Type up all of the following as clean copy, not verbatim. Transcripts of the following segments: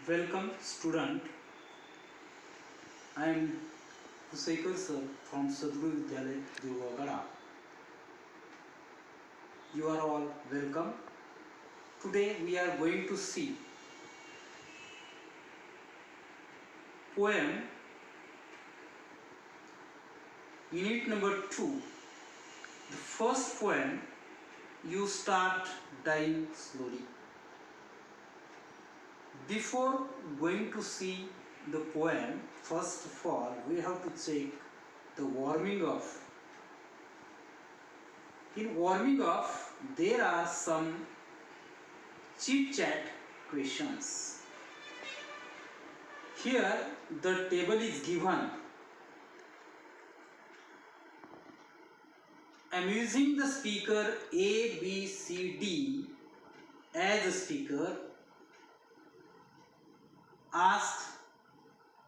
Welcome student. I am Kusekar sir from Sadguru Vidyalaya, Durwagada. You are all welcome. Today we are going to see poem unit number 2. The first poem, You Start Dying Slowly. Before going to see the poem, first of all we have to check the warming up. In warming up, there are some chit chat questions. Here the table is given. Amusing the speaker A, B, C, D as a speaker, ask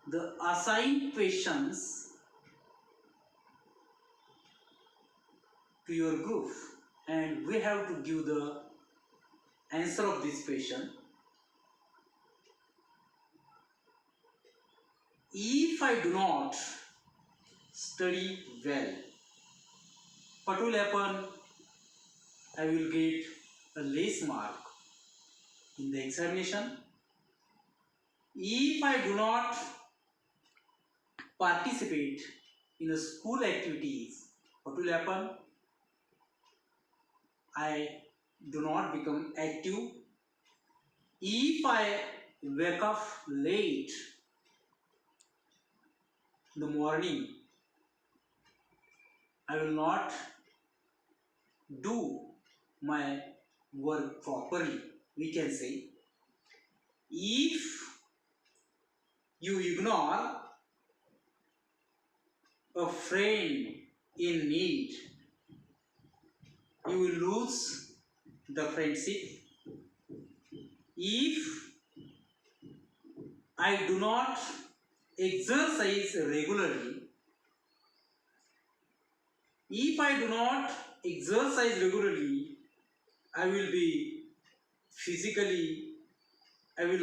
the assigned questions to your group and we have to give the answer of this question. If I do not study well, what will happen? I will get a less mark in the examination. If I do not participate in a school activities, what will happen? I do not become active. If I wake up late in the morning, I will not do my work properly. We can say, if you ignore a friend in need, you will lose the friendship. If I do not exercise regularly, if I do not exercise regularly, I will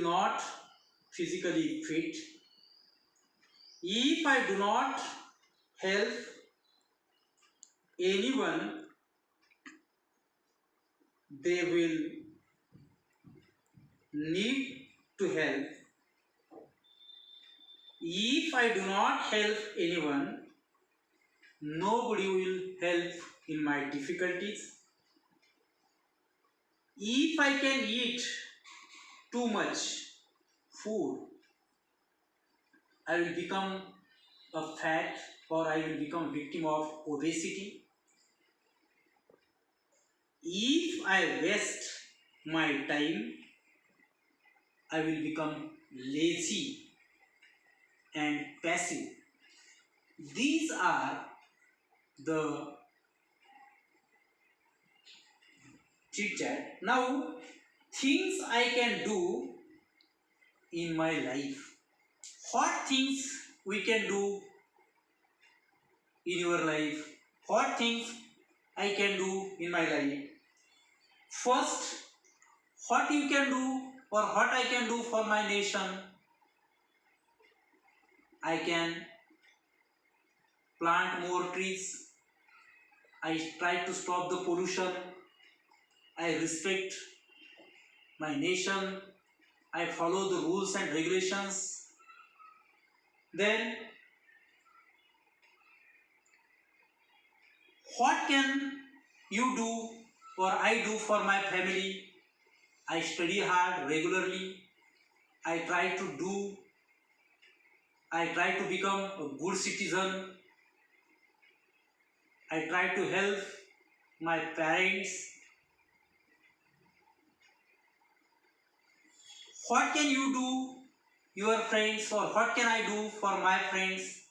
not physically fit. If I do not help anyone, they will need to help. If I do not help anyone, nobody will help in my difficulties. If I can eat too much food, I will become a fat or I will become a victim of obesity. If I waste my time, I will become lazy and passive. These are the chit chat. Now, things I can do in my life. What things we can do in your life? What things I can do in my life? First, what you can do or what I can do for my nation? I can plant more trees. I try to stop the pollution. I respect my nation. I follow the rules and regulations. Then, what can you do or I do for my family? I study hard regularly. I try to become a good citizen. I try to help my parents. What can you do, your friends, or what can I do for my friends?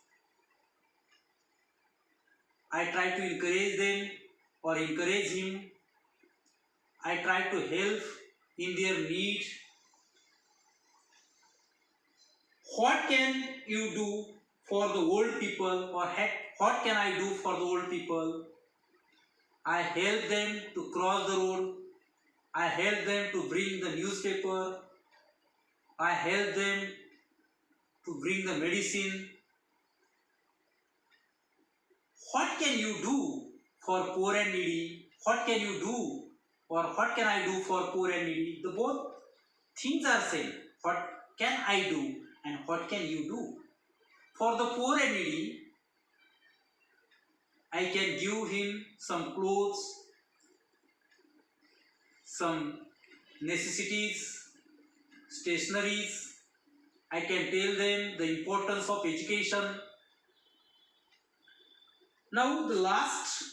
I try to encourage them or encourage him. I try to help in their need. What can you do for the old people or what can I do for the old people? I help them to cross the road. I help them to bring the newspaper. I help them to bring the medicine. What can you do for poor and needy? What can you do or what can I do for poor and needy? The both things are same. What can I do and what can you do? For the poor and needy, I can give him some clothes, some necessities, stationaries. I can tell them the importance of education. Now the last,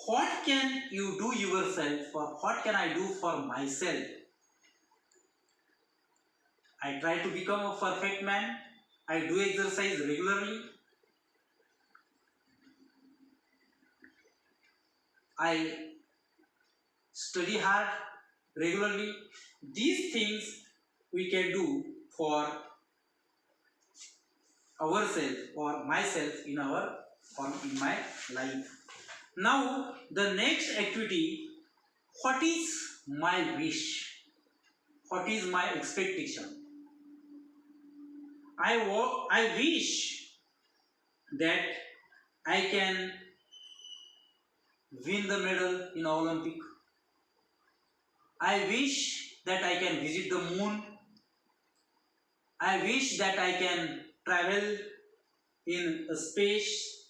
what can you do yourself or what can I do for myself? I try to become a perfect man. I do exercise regularly. I study hard regularly. These things we can do for ourselves or myself in my life. Now the next activity, what is my wish? What is my expectation? I wish that I can win the medal in Olympic. I wish that I can visit the moon. I wish that I can travel in space.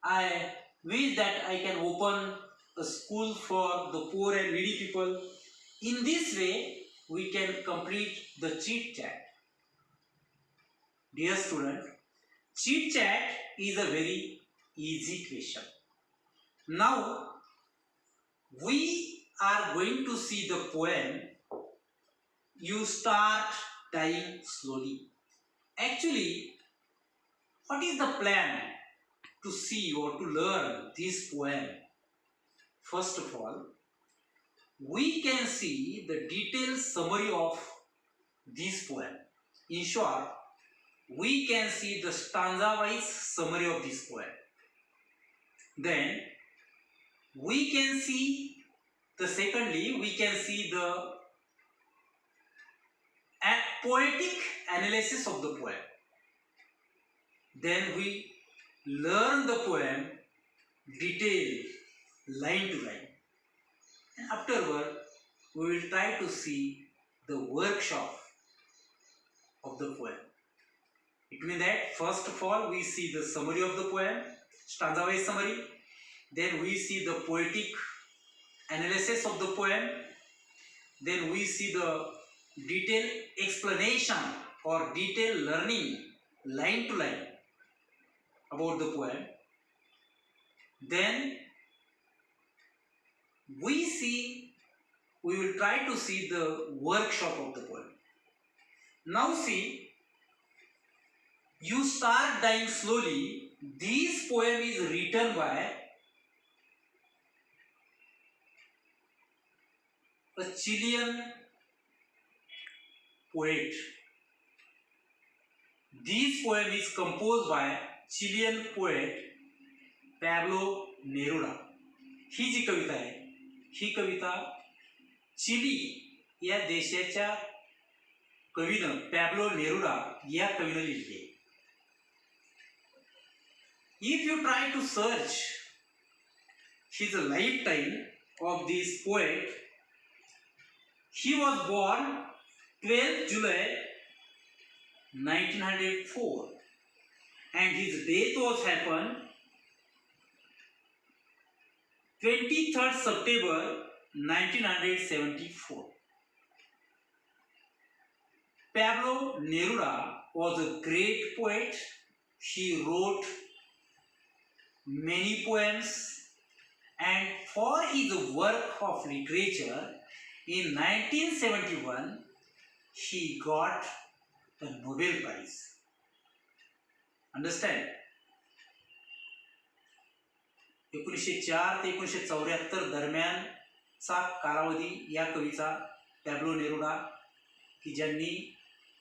I wish that I can open a school for the poor and needy people. In this way, we can complete the chit chat. Dear student, chit chat is a very easy question. Now, we are going to see the poem You Start Dying Slowly. Actually, what is the plan to see or to learn this poem? First of all, we can see the detailed summary of this poem. In short, we can see the stanza-wise summary of this poem. Then, we can see we can see the poetic analysis of the poem. Then we learn the poem detailed line to line. And afterward, we will try to see the workshop of the poem. It means that first of all we see the summary of the poem, stanza-wise summary. Then we see the poetic analysis of the poem. Then we see the detailed explanation or detailed learning line to line about the poem. Then we will try to see the workshop of the poem. Now see, You Start Dying Slowly. This poem is written by a Chilean poet. This poem is composed by Chilean poet Pablo Neruda. ही जी कविता आहे, ही कविता chilli या देशाच्या कवीनं पॅब्लो Neruda या कवीनं लिहिली आहे. If you try to search his lifetime of this poet, he was born 12 July 1904 and his death was happened 23rd September 1974. Pablo Neruda was a great poet. He wrote many poems, and for his work of literature in 1971 he got the Nobel Prize. Understand? 1904 ते 1974 दरम्यानचा कालावधी या कवीचा पॅब्लो Neruda की ज्यांनी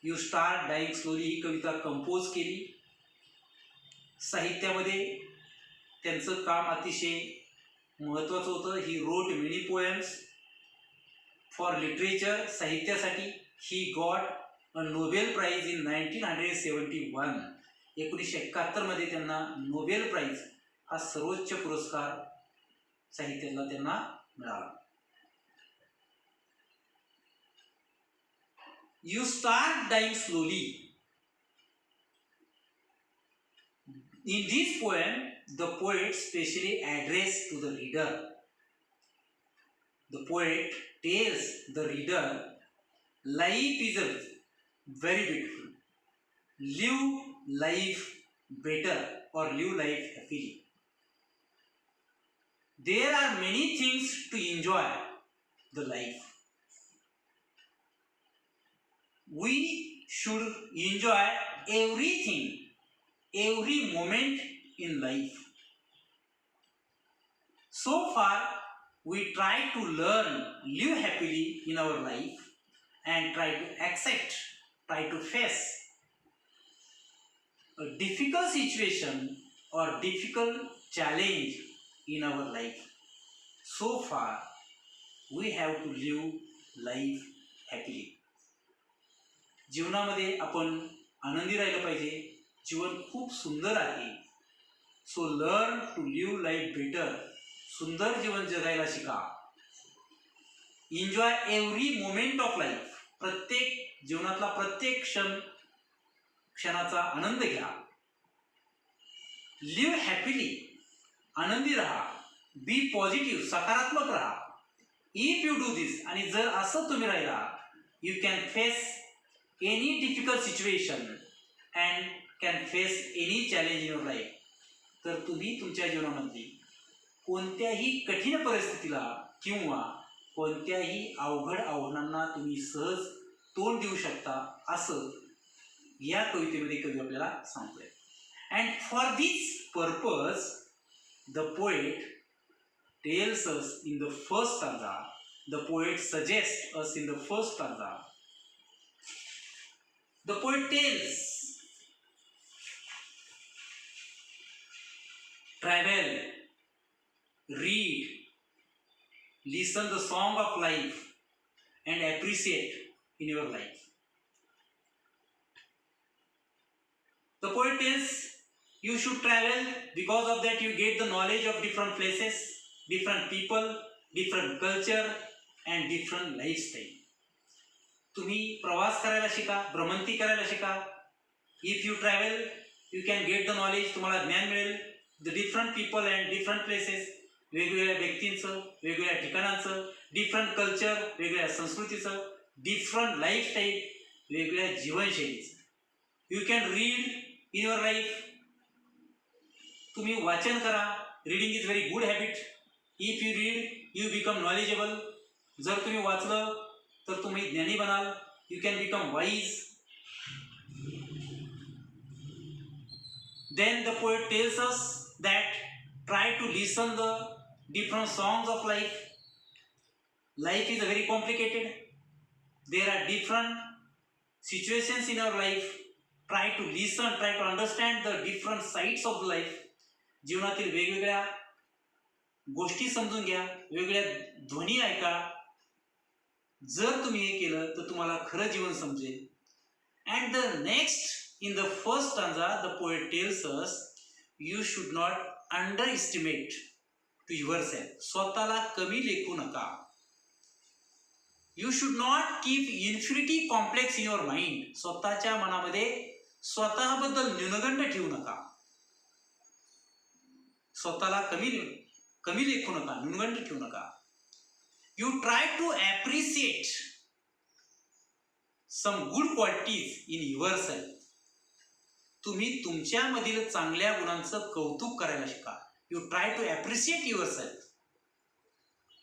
you start dying slowly ही कविता compose केली. साहित्यामध्ये त्यांचं काम अतिशय महत्त्वाचं होतं. He wrote many poems for literature, साहित्यासाठी He got a Nobel Prize in 1971. 1971 मध्ये त्यांना नोबेल प्राइज हा सर्वोच्च पुरस्कार साहित्यातला त्यांना मिळाला. You start dying slowly. In this poem, the poet specially addressed to the reader. The poet tells the reader, life is a very beautiful. Live life better or live life happily. There are many things to enjoy the life. We should enjoy everything, every moment in life. So far, we try to learn, live happily in our life and try to accept, try to face a difficult situation or difficult challenge in our life. So far, we have to live life happily. जीवनामध्ये आपण आनंदी राहिलं पाहिजे. जीवन खूप सुंदर आहे. So learn to live life better. सुंदर जीवन जगायला शिका. Enjoy every moment of life. प्रत्येक जीवनातला प्रत्येक क्षणाचा आनंद घ्या. Live happily. आनंदी राहा. Be positive. सकारात्मक राहा. इफ यू डू दिस, आणि जर असं तुम्ही राहिला, you can face any difficult situation and can face any challenge in your life. तर तुम्ही तुमच्या जीवनामध्ये कोणत्याही कठीण परिस्थितीला किंवा कोणत्याही अवघड आव्हानांना तुम्ही सहज तोंड देऊ शकता, असं या कवितेमध्ये कवी आपल्याला सांगतोय. And for this purpose the poet tells us in the first stanza, the poet suggest us in the first stanza. The poet tells, travel, read, listen the song of life and appreciate in your life. The poet tells you should travel, because of that you get the knowledge of different places, different people, different culture and different lifestyle. तुम्ही प्रवास करायला शिका, भ्रमंती करायला शिका. If you travel you can get the knowledge. तुम्हाला ज्ञान मिळेल. The different people and different places. वेगवेगळ्या व्यक्तींचं, वेगवेगळ्या ठिकाणांचं, डिफरंट कल्चर, वेगवेगळ्या संस्कृतीचं, डिफरंट लाईफस्टाईल, वेगवेगळ्या जीवनशैलीचं. You can read in your life. तुम्ही वाचन करा. Reading is very good habit. If you read you become knowledgeable. जर तुम्ही वाचलं तर तुम्ही ज्ञानी बनाल. You can become wise. Then the poet tells us that try to listen the different songs of life. Life is very complicated. There are different situations in our life. Try to listen, try to understand the different sides of the life. जीवनातील वेगवेगळ्या गोष्टी समजून घ्या, वेगवेगळ्या ध्वनी ऐका. जर तुम्ही हे केलं तर तुम्हाला खरं जीवन समजेल. And the next in the first stanza the poet tells us, you should not underestimate to yourself. स्वतःला कमी लेखू नका. You should not keep infinity complex in your mind. स्वतःच्या मनामध्ये स्वतःबद्दल न्यूनगंड ठेवू नका. स्वतःला कमी लेखू नका, न्यूनगंड ठेवू नका. You try to appreciate some good qualities in yourself. तुम्ही तुमच्यामधील चांगल्या गुणांचं कौतुक करायला शिका. You try to appreciate yourself.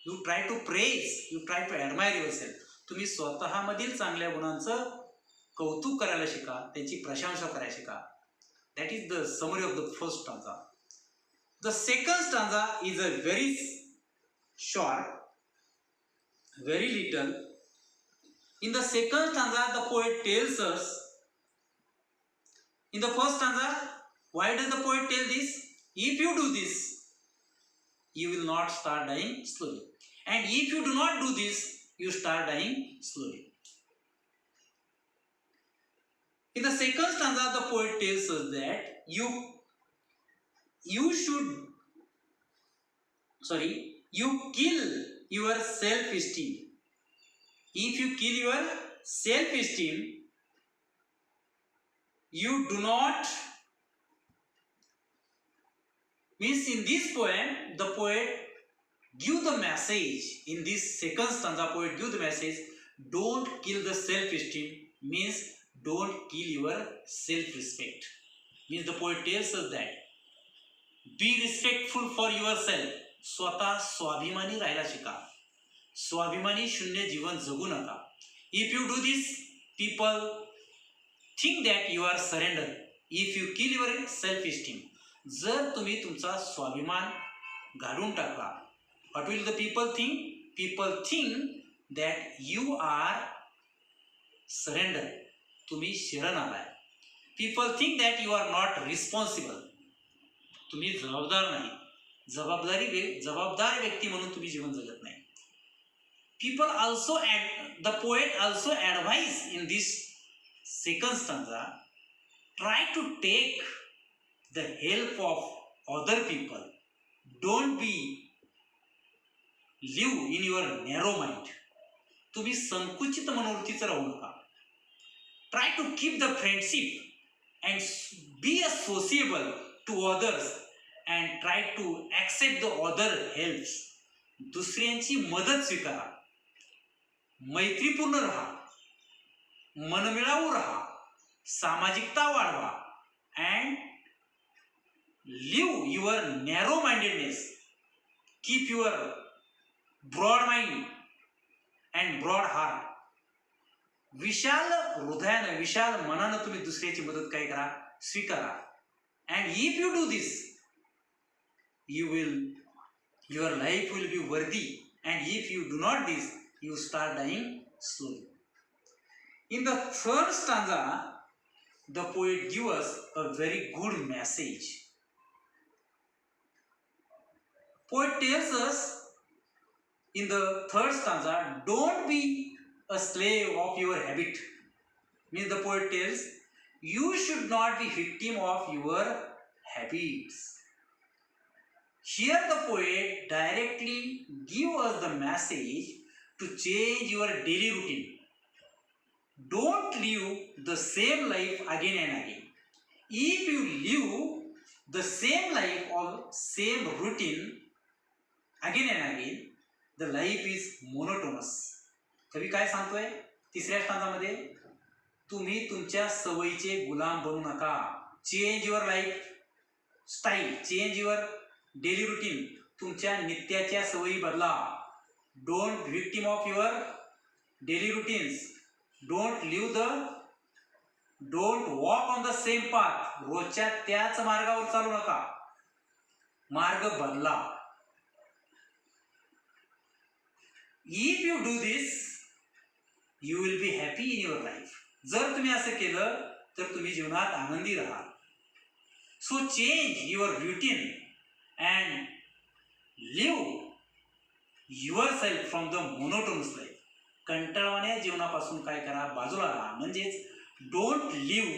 You try to praise. You try to admire yourself. तुम्ही स्वतःमधील चांगल्या गुणांचं कौतुक करायला शिका, त्यांची प्रशंसा करायला शिका. That is the summary of the first stanza. The second stanza is a very short, very little. In the second stanza the poet tells us, in the first stanza, why does the poet tell this? If you do this, you will not start dying slowly. And if you do not do this, you start dying slowly. In the second stanza, the poet tells us that you kill your self-esteem. If you kill your self-esteem, you do not, means in this poem the poet give the message. In this second stanza, poet give the message, don't kill the self-esteem, means don't kill your self-respect. Means the poet tells us that be respectful for yourself. स्वतः स्वाभिमानी राहायला शिका. स्वाभिमानी शून्य जीवन जगू नका. If you do this, people think that you are surrender. If you kill your self-esteem, जर तुम्ही तुमचा स्वाभिमान गाडून टाकला, what will the people think? People think that you are surrender. तुम्ही शरण आलाय. People think that you are not responsible. तुम्ही जबाबदार नाही. जबाबदार व्यक्ती म्हणून तुम्ही जीवन जगत नाही. People also the poet also advise in this second stanza, try to take the help of other people. Don't be live in your narrow mind. तुम्ही संकुचित मनोवृत्तीचं राहू नका. Try to keep the friendship and be sociable to others and try to accept the other helps. दुसऱ्यांची मदत स्वीकारा. मैत्रीपूर्ण रहा. मनमिळावू रहा. सामाजिकता वाढवा. And live your narrow mindedness. Keep your broad mind and broad heart. विशाल हृदयाने, विशाल मनाने तुम्ही दुसऱ्याची मदत काय करा, स्वीकारा. And if you do this, your life will be worthy. And if you do not this, you start dying slowly. In the third stanza, the poet gives us a very good message. Poet tells us in the third stanza, don't be a slave of your habit. Means the poet tells, you should not be victim of your habits. Here the poet directly gives us the message to change your daily routine. Don't live the same life again and again. If you live the same life or same routine again and again, the life is monotonous. कवी काय सांगतोय तिसऱ्या स्टांजामध्ये, तुम्ही तुमच्या सवयीचे गुलाम बनू नका. Change your life style, change your daily routine. तुमच्या नित्याच्या सवयी बदला. Don't victim of your daily routines. Don't walk on the same path. रोजच्या त्याच मार्गावर चालू नका. मार्ग बदला. If you do this, you will be happy in your life. जर तुम्ही असं केलं तर तुम्ही जीवनात आनंदी राहाल. So change your routine and live yourself from the monotonous life. कंटाळवाण्या जीवनापासून काय करा, बाजूला राहा. म्हणजेच don't live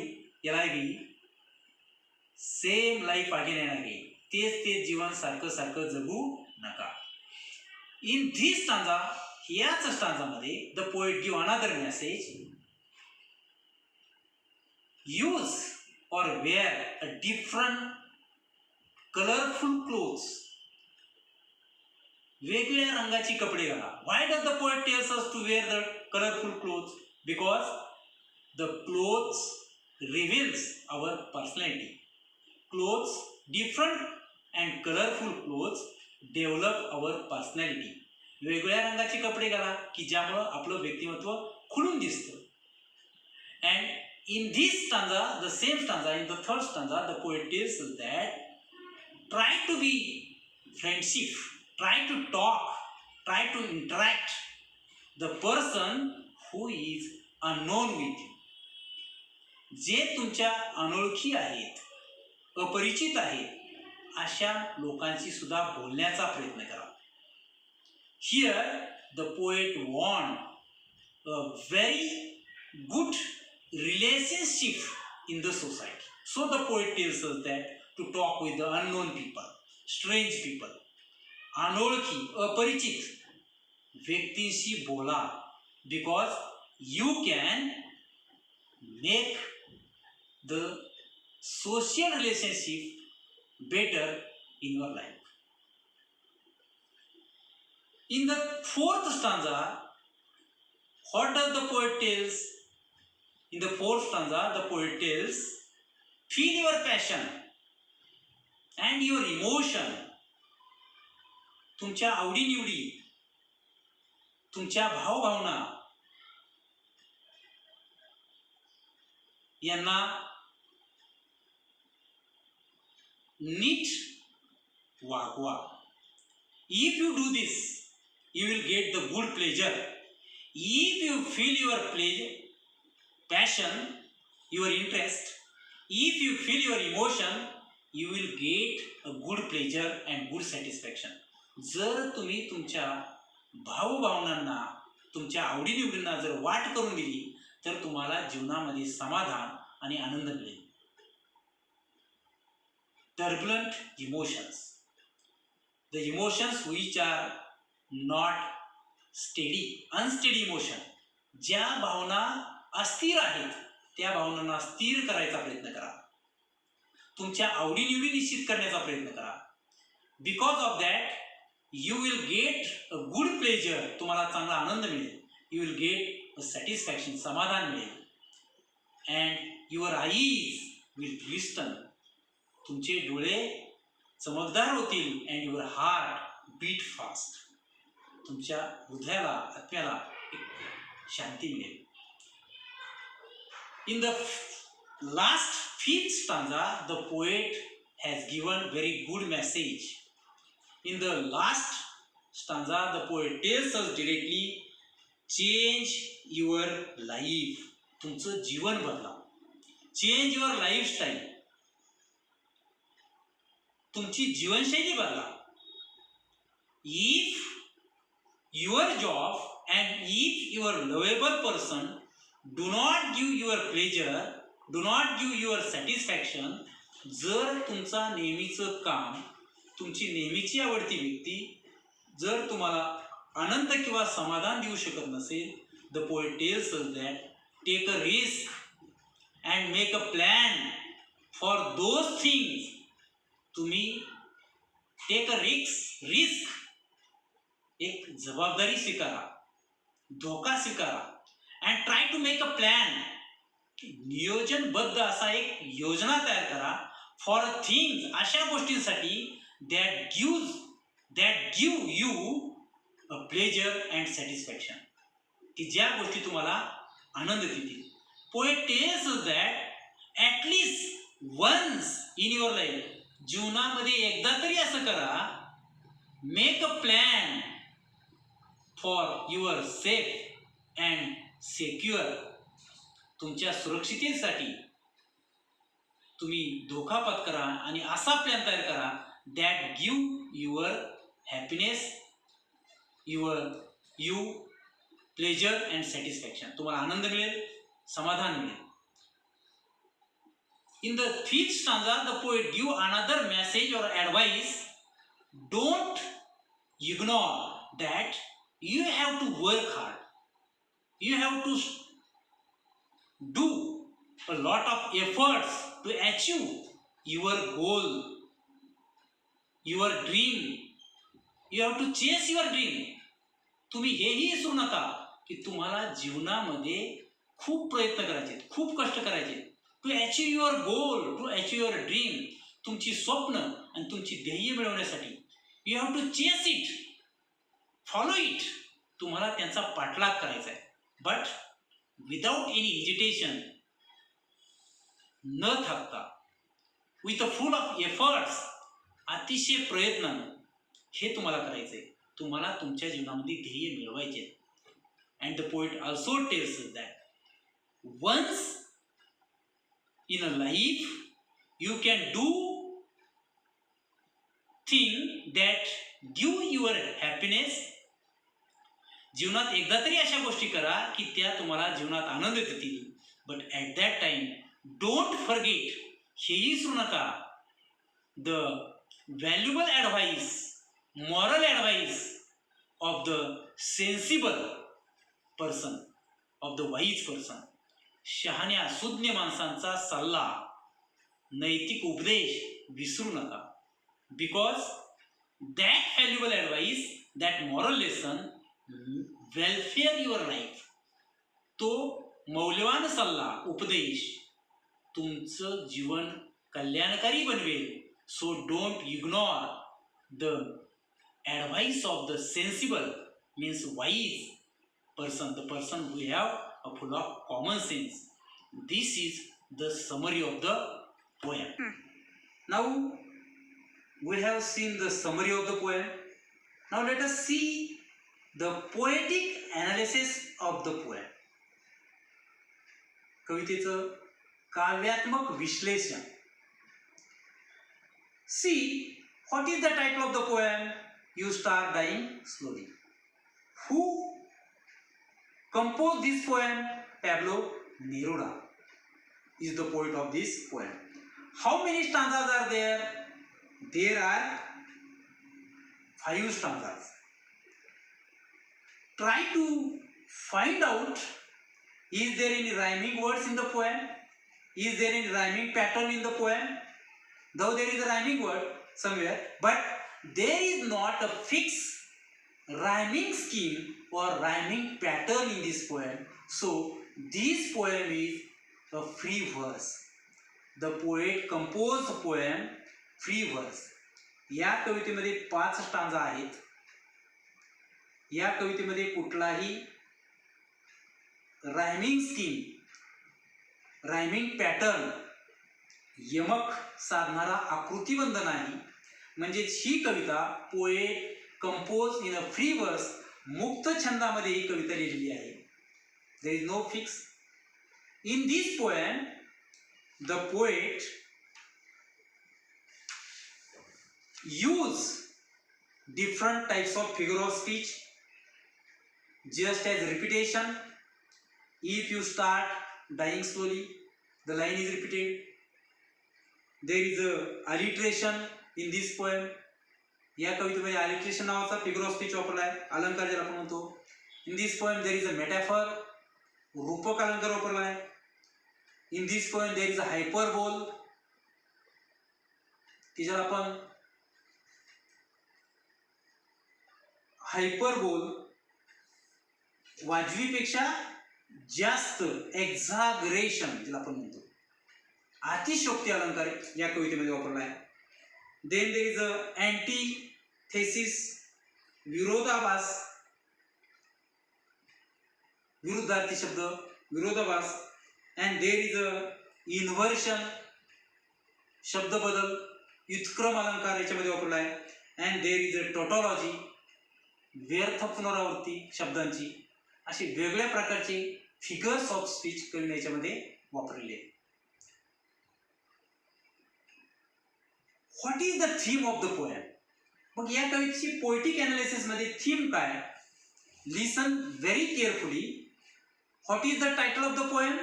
same life again and again. तेच जीवन सारखं जगू नका. इन धिस स्टांजा, याच स्टांजामध्ये the poet give another message, use or wear a different colorful clothes. वेगवेगळ्या रंगाची कपडे घाला. Why does the poet tells us to wear the colorful clothes? Because the clothes reveals our personality. Clothes, different and colorful clothes develop our personality. वेगवेगळ्या रंगाचे कपडे घाला की ज्यामुळे आपलं व्यक्तिमत्व खुलून दिसतं. And in this stanza, the same stanza, in the third stanza, the poet tells us that try to be friendship, try to talk, try to interact the person who is unknown with you. जे तुमच्या अनोळखी आहेत, अपरिचित आहेत, अशा लोकांशी सुद्धा बोलण्याचा प्रयत्न करा. Here the poet want a very good relationship in the society. So the poet tells us that to talk with the unknown people, strange people, अनोळखी अपरिचित व्यक्तींशी बोला, because you can make the social relationship better in your life. In the fourth stanza, what does the poet tells? In the fourth stanza, the poet tells, feel your passion and your emotion. तुमच्या आवडीनिवडी, तुमच्या भावभावना यांना NEET वागवा. If you do this, you will get the good pleasure. If you feel your pleasure, passion, your interest, if you feel your emotion, you will get a good pleasure and good satisfaction. जर तुम्ही तुमच्या भावभावनांना, तुमच्या आवडीनिवडींना जर वाट करून दिली तर तुम्हाला जीवनामध्ये समाधान आणि आनंद मिळेल. Turbulent emotions, the emotions which are not steady, unsteady emotion, ज्या भावना अस्थिर आहेत त्या भावनांना स्थिर करायचा प्रयत्न करा. तुमच्या आवडीनिवडी निश्चित करण्याचा प्रयत्न करा. Because of that you will get a good pleasure, तुम्हाला चांगला आनंद मिळेल. You will get a satisfaction, समाधान मिळेल. And your eyes will glisten, तुमचे डोळे चमकदार होतील. And your heart beat fast, तुमच्या हृदयाला, आत्म्याला एक शांती मिळेल. In the last fifth stanza, the poet has given very good message. In the last stanza, the poet tells us directly, change your life. तुमचं जीवन बदला. Change your lifestyle. तुमची जीवनशैली बदला. If your job and if your lovable person do not give your pleasure, do not give your satisfaction, जर तुमचा नेहमीचं काम, तुमची नेहमीची आवडती व्यक्ती जर तुम्हाला आनंद किंवा समाधान देऊ शकत नसेल, the poet tells us that take a risk and make a plan for those things. तुम्ही take a risk, एक जबाबदारी स्वीकारा, धोका स्वीकारा, and try to make a plan, नियोजनबद्ध असा एक योजना तयार करा for things, अशा गोष्टींसाठी that give you a pleasure and satisfaction, की ज्या गोष्टी तुम्हाला आनंद देतील. Poet tells us that at least once in your life, जीवनामध्ये एकदा तरी असं करा, make a plan for your safe and secure, तुमच्या सुरक्षिततेसाठी तुम्ही धोका पत्करा आणि असा प्लॅन तयार करा that give your happiness, you pleasure and satisfaction, तुम्हाला आनंद मिळेल, समाधान मिळेल. In the fifth stanza, the poet give another message or advice. Don't ignore that you have to work hard, you have to do a lot of efforts to achieve your goal, your dream. You have to chase your dream. तुम्ही हेही विसरू नका की तुम्हाला जीवनामध्ये खूप प्रयत्न करायचे, खूप कष्ट करायचे, to achieve your goal, to achieve your dream. तुमची स्वप्न आणि तुमची ध्येय मिळवण्यासाठी you have to chase it, follow it. तुम्हाला त्यांचा पाठलाग करायचा आहे, बट विदाउट एनी हेजिटेशन, न थकता, with a full of efforts, अतिशय प्रयत्न, हे तुम्हाला करायचं आहे. तुम्हाला तुमच्या जीवनामध्ये ध्येय मिळवायचे. And the poet also tells that once in a life you can do thing that give your happiness. जीवनात एकदा तरी अशा गोष्टी करा की त्या तुम्हाला जीवनात आनंद देतील, but at that time don't forget, हेही विसरू नका, the valuable advice, moral advice of the sensible person, of the wise person. शहाण्या सुज्ञ माणसांचा सल्ला, नैतिक उपदेश विसरू नका. Because that valuable advice, that moral lesson welfare your life. तो मौल्यवान सल्ला, उपदेश तुमचं जीवन कल्याणकारी बनवेल. So don't ignore the advice of the sensible, means wise person, the person who have a full of common sense. This is the summary of the poem. Now we have seen the summary of the poem. Now let us see the poetic analysis of the poem. कवितेचं काव्यात्मक विश्लेषण. See, what is the title of the poem? You start dying slowly. Who composed this poem? Pablo Neruda is the poet of this poem. How many stanzas are there? There are 5 stanzas. Try to find out, is there any rhyming words in the poem? Is there any rhyming pattern in the poem? Though there is a rhyming word somewhere, but there is not a fixed rhyming scheme or rhyming pattern in this poem. So this poem is a free verse. The poet composed the poem free verse. या कवितेमध्ये 5 stanza आहेत. या कवितेमध्ये कुठलाही rhyming scheme, rhyming pattern, यमक साधणारा आकृतिबंध नाही. म्हणजे ही कविता poet compose in a free verse, मुक्त छंदामध्ये ही कविता लिहिलेली आहे. There is no fix. In this poem the poet use different types of figure of speech, just as repetition. If you start dying slowly, the line is repeated. There is a alliteration in this poem. या कवितेमध्ये alliteration नावाचा figure of speech वापरला आहे, अलंकार ज्याला आपण म्हणतो. In this poem there is a metaphor, रूपक अलंकार वापरला आहे. In this poem there is a hyperbole, की ज्याला आपण हायपरबोल, वाजवीपेक्षा जास्त, एक्झागरेशन ज्याला आपण म्हणतो, अतिशयोक्ती अलंकार या कवितेमध्ये वापरला आहे. Then there is a antithesis, विरोधाभास, विरुद्धार्थी शब्द, विरोधाभास. And there is a inversion, शब्द बदल, व्युत्क्रम अलंकार याच्यामध्ये वापरला आहे. And there is a tautology, व्यर्थ पुनरावृत्ती शब्दांची. असे वेगळ्या प्रकारचे फिगर्स ऑफ स्पीच कवीने याच्यामध्ये वापरलेले. What is the theme of the poem? मग या कवितेची पोएटिक अनालिसिस मध्ये थीम काय? Listen very carefully. What is the title of the poem?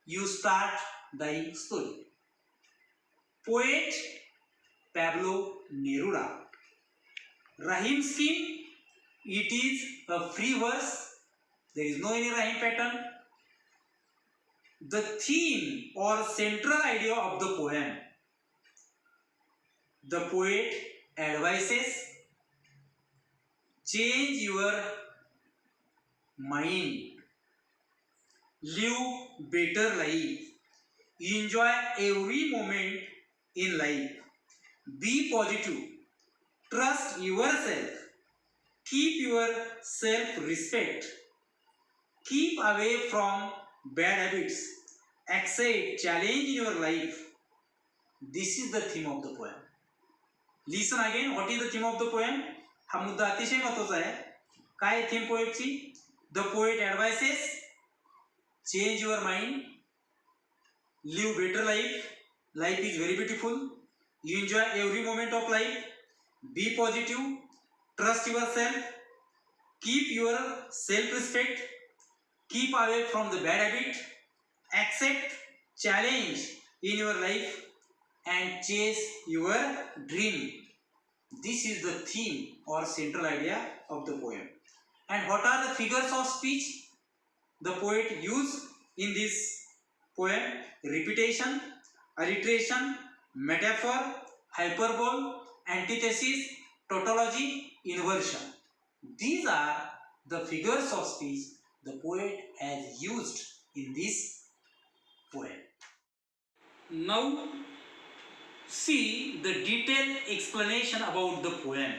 You start dying slowly. Poet Pablo Neruda. Rhyme scheme, it is a free verse, there is no any rhyme pattern. The theme or central idea of the poem, the poet advises, change your mind, live better life, enjoy every moment in life, be positive, trust yourself, keep your self-respect, keep away from bad habits, accept challenge in your life. This is the theme of the poem. Listen again, what is the theme of the poem? हा मुद्दा अतिशय महत्त्वाचा आहे. काय theme पोएटची? The poet advises, change your mind, live better life, life is very beautiful, you enjoy every moment of life, be positive, trust yourself, keep your self-respect, keep away from the bad habit, accept challenge in your life, and chase your dream. This is the theme or central idea of the poem. And what are the figures of speech the poet used in this poem? Repetition, alliteration, metaphor, hyperbole, antithesis, tautology, inversion. These are the figures of speech the poet has used in this poem. Now see the detailed explanation about the poem.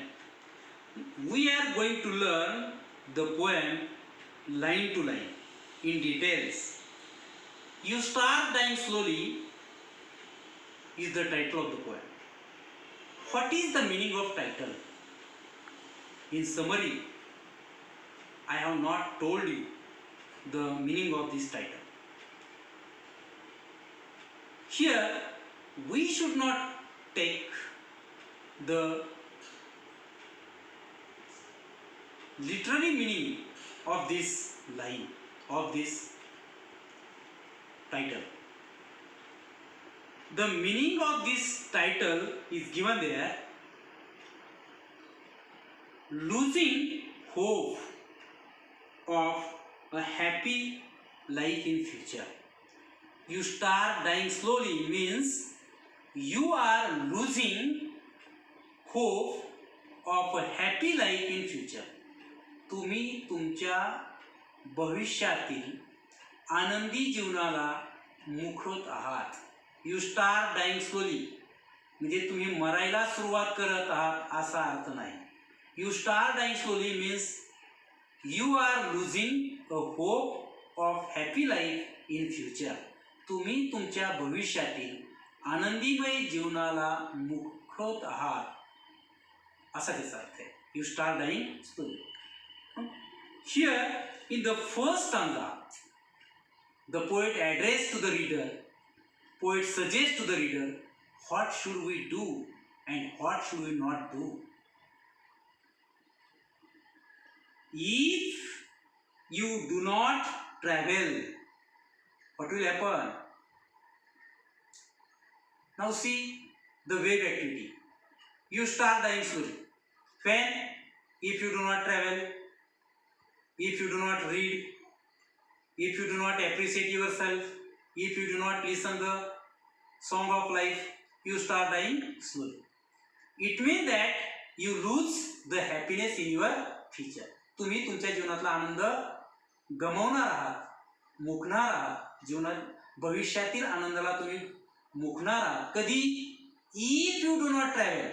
We are going to learn the poem line to line in details. You Start Dying Slowly is the title of the poem. What is the meaning of title? In summary, I have not told you the meaning of this title. Here, we should not take the literary meaning of this line, of this title. The meaning of this title is given there: losing hope of a happy life in future. You start dying slowly means you are losing hope of a happy life in future. तुम्ही तुमच्या भविष्यातील आनंदी जीवनाला मुखत आहात. You start dying slowly म्हणजे तुम्ही मरायला सुरुवात करत आहात असा अर्थ नाही. You start dying slowly means you are losing a hope of happy life in future. तुम्ही तुमच्या भविष्यातील आनंदीमय जीवनाला मुखत आहात असा त्याचा अर्थ आहे. You start dying slowly. Here in the first stanza, the poet addressed to the reader, poet suggests to the reader what should we do and what should we not do. If you do not travel, what will happen? Now see the wave activity. You start dying slowly. When? If you do not travel, if you do not read, if you do not appreciate yourself, if you do not listen the song of life, you start dying slowly. It means that you lose the happiness in your future. तुम्ही तुमच्या जीवनातला आनंद गमावणार आहात, मुकणार आहात. जीवनात भविष्यातील आनंदाला तुम्ही मुकणार आहात. कधी? If you do not travel,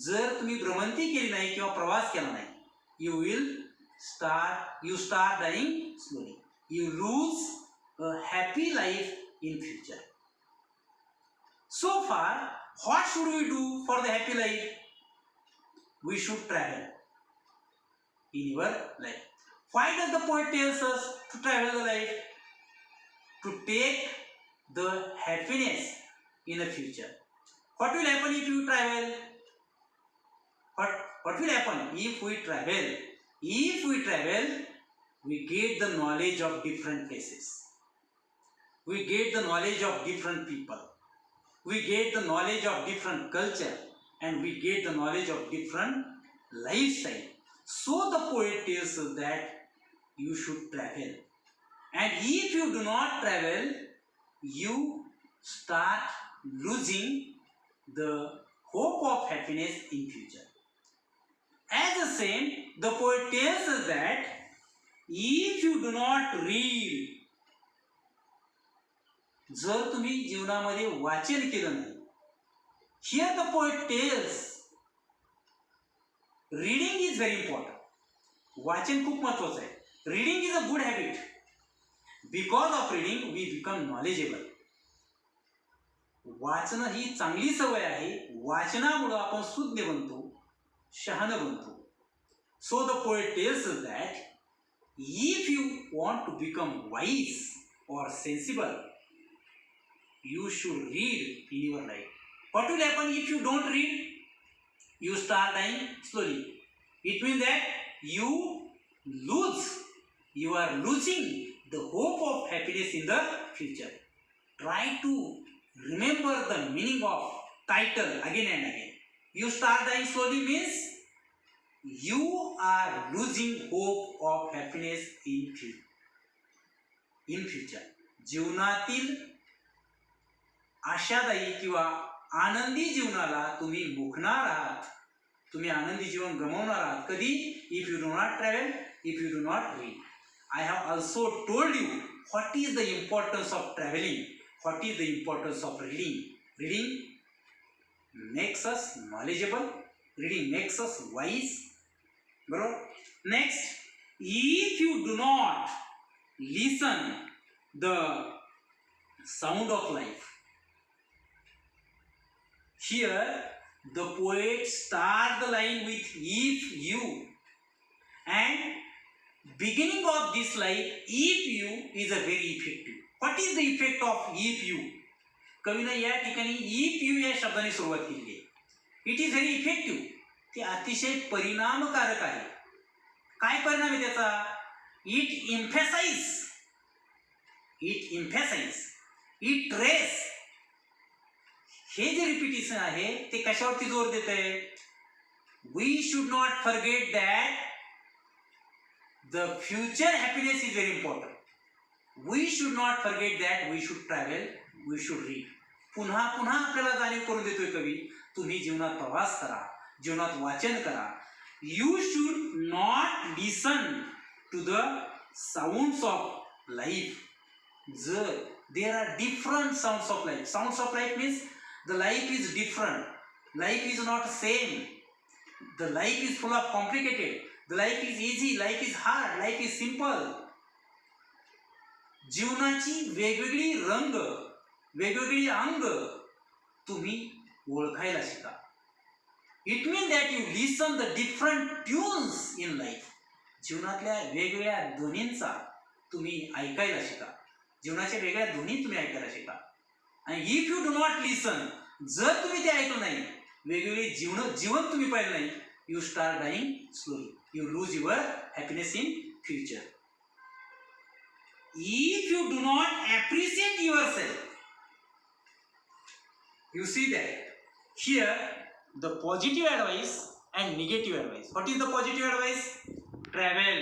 जर तुम्ही भ्रमंती केली नाही किंवा प्रवास केला नाही, you start dying slowly. You lose a happy life in future. So far, what should we do for the happy life? We should travel in your life. Why does the poet tells us to travel the life? To take the happiness in the future. What will happen if you travel? What will happen if we travel? If we travel, we get the knowledge of different places. We get the knowledge of different people. We get the knowledge of different culture, and we get the knowledge of different lifestyle. So the poet tells us that you should travel. And if you do not travel, you start losing the hope of happiness in future. As the same, the poet tells us that if you do not read, जर तुम्ही जीवनामध्ये वाचन केलं नाही, here the poet tells reading is very important. वाचन खूप महत्वाचं आहे. Reading is a good habit. Because of reading we become knowledgeable. वाचन ही चांगली सवय आहे. वाचनामुळे आपण सुज्ञ बनतो, शहाण बनतो. So the poet tells us that if you want to become wise or sensible, you should read in your life. What will happen if you don't read? You start dying slowly. It means that you are losing the hope of happiness in the future. Try to remember the meaning of title again and again. You start dying slowly means you are losing hope of happiness in future. जीवनातील आशादायी किंवा आनंदी जीवनाला तुम्ही मुकणार आहात, तुम्ही आनंदी जीवन गमावणार आहात कधी? If you do not travel, if you do not read. I have also told you what is the importance of traveling, what is the importance of reading. Reading makes us knowledgeable, reading makes us wise. Next, if you do not listen the sound of life, here the poet starts the line with if you, and beginning of this line if you is a very effective. What is the effect of if you? कवीनं या ठिकाणी if you या शब्दाने सुरुवात केली आहे. It is very effective. ते अतिशय परिणामकारक आहे. काय परिणाम आहे त्याचा? It emphasise, it stress. हे जे रिपिटेशन आहे ते कशावरती जोर देत आहे? We should not forget that the future happiness is very important. We should not forget that we should travel, we should read. पुन्हा पुन्हा आपल्याला जाणीव करून देतोय कवी, तुम्ही जीवनात प्रवास करा, जीवनात वाचन करा. You should not listen to the sounds of life. There are different sounds of life. Sounds of life means the life is different. Life is not same. The life is full of complicated. The life is easy, life is hard, life is simple. जीवनाची वेगवेगळी रंग, वेगवेगळी अंग तुम्ही ओळखायला शिका. It mean that you listen the different tunes in life. जीवनातल्या वेगवेगळ्या ध्वनींचा तुम्ही ऐकायला शिका. जीवनाच्या वेगळ्या ध्वनी तुम्ही ऐकायला शिका. आणि if you do not listen, जर तुम्ही ते ऐकलं नाही, वेगवेगळे जीवन तुम्ही पाहिलं नाही, you start dying slowly. You lose your happiness in future. If you do not appreciate yourself, you see that here the positive advice and negative advice. What is the positive advice? Travel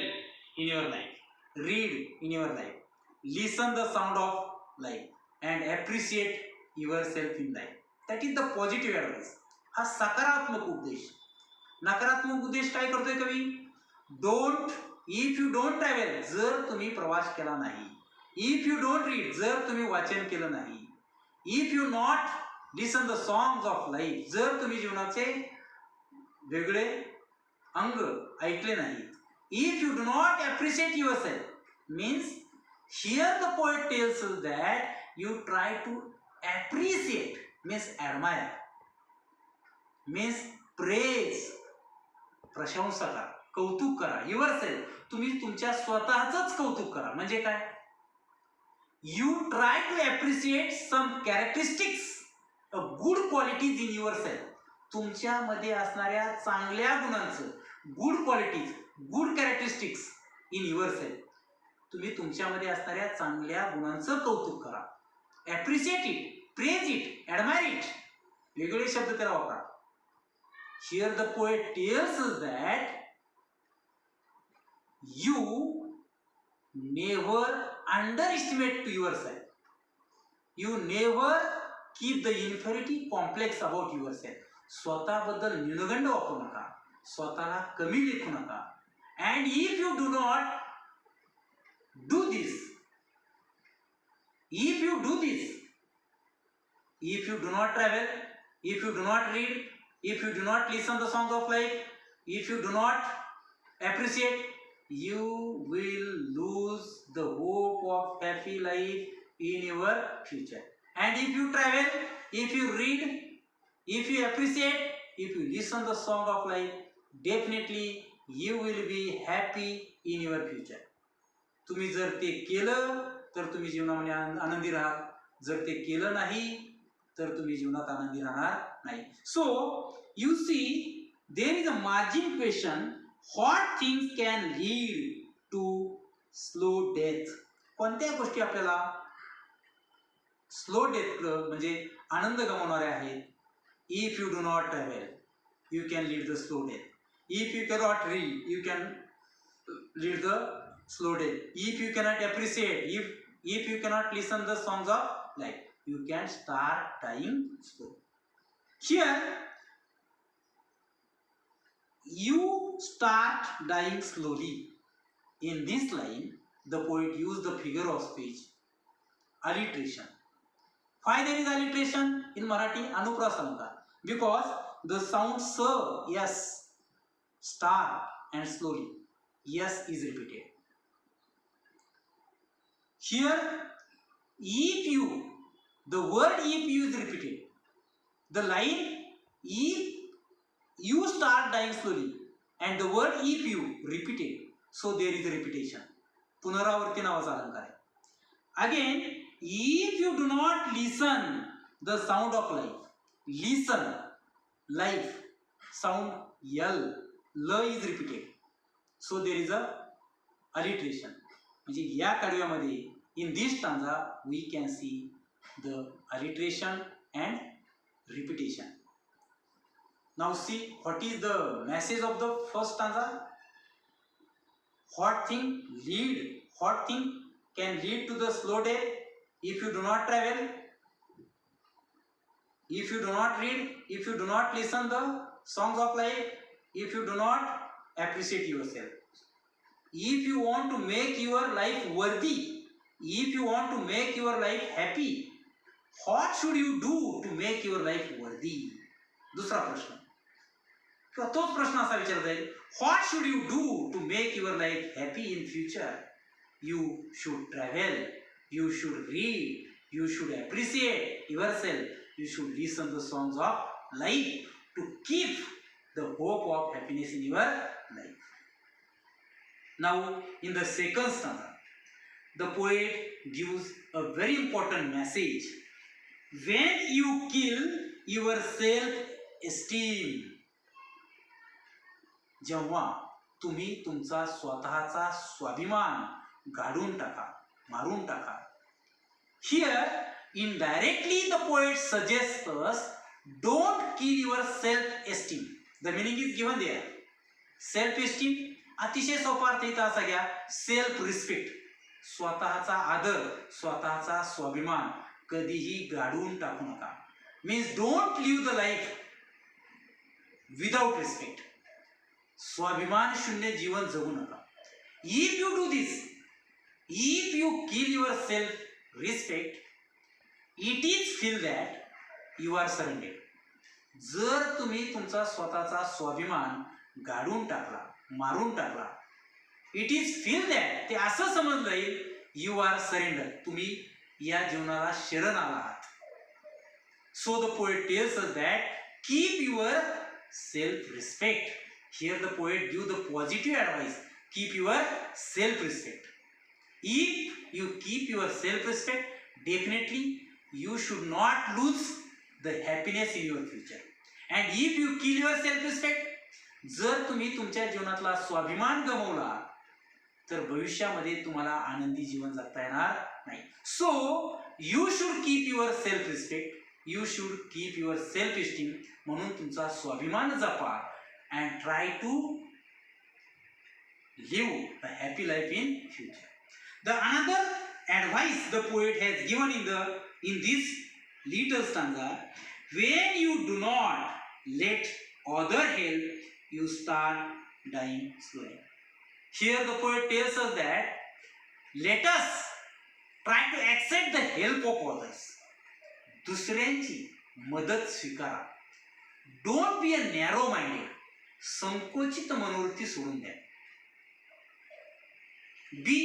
in your life, read in your life, listen the sound of life, and appreciate yourself in life. That is the positive advice. हा सकारात्मक उपदेश. नकारात्मक उद्देश काय करतोय कवी? Don't, if you don't travel, जर तुम्ही प्रवास केला नाही, इफ यू डोंट रीड, जर तुम्ही वाचन केलं नाही, if you not listen the songs of life, जर तुम्ही जीवनाचे वेगळे अंग ऐकले नाही, if you do not appreciate yourself, means here the poet tells that you try to appreciate, means admire, means praise, प्रशंसा करा, कौतुक करा. युअरसेल्फ, तुम्ही तुमच्या स्वतःचंच कौतुक करा. म्हणजे काय? You try to appreciate some characteristics, good qualities in yourself. तुमच्यामध्ये असणाऱ्या चांगल्या गुणांचं, good qualities, good characteristics in yourself, तुम्ही तुमच्यामध्ये असणाऱ्या चांगल्या गुणांचं कौतुक करा. Appreciate it, praise it, admire it, वेगवेगळे शब्द त्याला वापरा. Here the poet tells us that you never underestimate to yourself. You never keep the inferiority complex about yourself. स्वतःबद्दल न्यूनगंड वापरू नका, स्वतःला कमी लेखू नका. And if you do not do this, if you do this, if you do not travel, if you do not read, if you do not listen the songs of life, if you do not appreciate, you will lose the hope of happy life in your future. And if you travel, if you read, if you appreciate, if you listen the song of life, definitely you will be happy in your future. तुम्ही जर ते केलं तर तुम्ही जीवनामध्ये आनंदी राहाल, जर ते केलं नाही तर तुम्ही जीवनात आनंदी राहणार नाही. So you see there is a margin question, what things can lead to slow death. कोणत्या गोष्टी आपल्याला स्लो डेथ म्हणजे आनंद गमावणारे आहेत. If you do not travel you can lead the slow death. If you cannot read you can lead the slow death. If you cannot appreciate if you cannot listen the songs of life you can start dying slow. Here you start dying slowly. In this line the poet used the figure of speech alliteration. Why there is alliteration in Marathi? Anuprasa Alamkar. Because the sound s, yes, start and slowly yes is repeated. Here if you, the word if you is repeated. The line if you start dying slowly and the word if you repeated, so there is a repetition. पुनरावृत्ती नावाचा अलंकार आहे. Again, if you do not listen the sound of life, listen, life, sound l is repeated, so there is a alliteration. म्हणजे या कडव्यामध्ये in this stanza we can see the alliteration and repetition. Now see what is the message of the first stanza. What thing can lead to the slow death if you do not travel, if you do not read, if you do not listen the songs of life, if you do not appreciate yourself. If you want to make your life worthy, if you want to make your life happy, what should you do to make your life worthy? दुसरा प्रश्न किंवा तोच प्रश्न असा विचारता येईल, what should you do to make your life happy in future? You should travel, you should read, you should appreciate yourself, you should listen the songs of life to keep the hope of happiness in your life. Now in the second stanza the poet gives a very important message. When you kill your self-esteem, जेव्हा तुम्ही तुमचा स्वतःचा स्वाभिमान गाडून टाका, मारून टाका. Here indirectly the poet suggests us don't kill your self-esteem. The meaning is given there. Self-esteem अतिशय सोपा अर्थ इथं असा घ्या, सेल्फ रिस्पेक्ट, स्वतःचा आदर, स्वतःचा स्वाभिमान कधीही गाडून टाकू नका. Means don't live the life without respect. स्वाभिमान शून्य जीवन जगू नका. If you do this, if you kill your self respect, it is feel that you are surrendered. जर तुम्ही तुमचा स्वतःचा स्वाभिमान गाडून टाकला, मारून टाकला, इट इज फील दॅट, ते असं समजलं जाईल यू आर सरेंडर, तुम्ही या जीवनाला शरण आला आहात. सो the poet tells us that keep your self respect. Here the poet give the positive advice, keep your self respect. If you keep your self respect, definitely you should not lose the happiness in your future. And if you kill your self respect, जर तुम्ही तुमच्या जीवनातला स्वाभिमान गमावला तर भविष्यामध्ये तुम्हाला आनंदी जीवन जगता येणार नाही. So you should keep your self respect, you should keep your self esteem. म्हणून तुमचा स्वाभिमान जपा and try to live a happy life in future. The another advice the poet has given in this little stanza, when you do not let other help, you start dying slowly. Here the poet tells us that let us try to accept the help of others. दुसऱ्यांची मदत स्वीकारा. Don't be a narrow minded. संकोचित मनोवृत्ती सोडून द्या. Be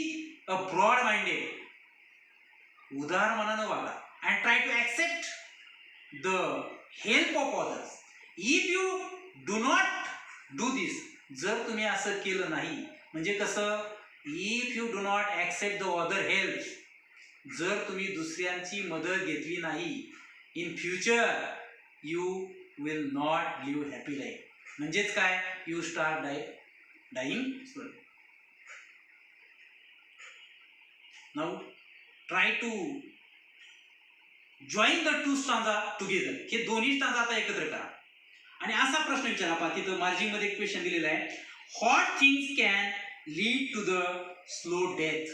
a broad minded. उदार मनानं वागा. And try to accept the help of others. If you do not do this, जर तुम्ही असं केलं नाही, म्हणजे कसं, if you do not accept the other help, जर तुम्ही दुसऱ्यांची मदत घेतली नाही, in future you will not live happy life. म्हणजेच काय, you start dying slowly. Now try to join the two stanza together. हे दोन्ही स्टांजा आता एकत्र करा आणि असा प्रश्न विचारा. पहा तिथं मार्जिन मध्ये एक क्वेश्चन दिलेला आहे. What things can lead to the slow death.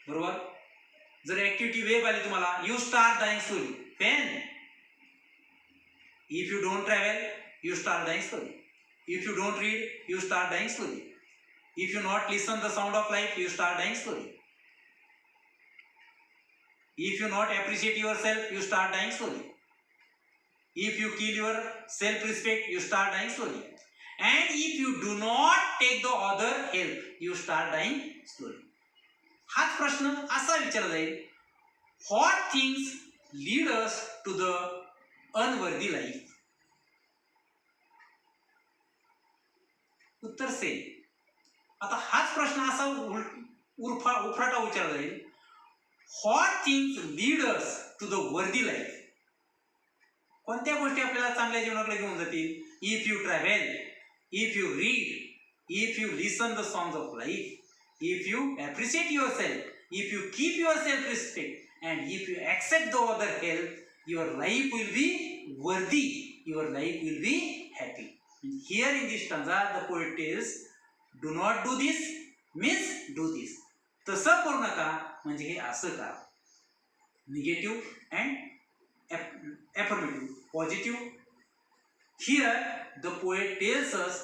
बरोबर. जर ऍक्टिव्हिटी वेब आली तुम्हाला, you start dying slowly. Pain. If you don't travel you start dying slowly. If you don't read you start dying slowly. If you not listen the sound of life you start dying slowly. If you not appreciate yourself, you start dying slowly. If you kill your self-respect, you start dying slowly. And if you do not take the other help, you start dying slowly. हाच प्रश्न असा विचारला जाईल. What things lead us to the unworthy life? उत्तर से. आता हाच प्रश्न असा उफराटा विचारला जाईल. What things lead us to the worthy life? कोणत्या गोष्टी आपल्याला चांगल्या जीवनाकडे घेऊन जातील? If you travel, if you read, if you listen the songs of life, if you appreciate yourself, if you keep your self-respect, and if you accept the other help, your life will be worthy. Your life will be happy. And here in this stanza, the poet tells, do not do this means do this. तसं करू नका म्हणजे हे असं करा. Negative and affirmative, positive. Here the poet tells us,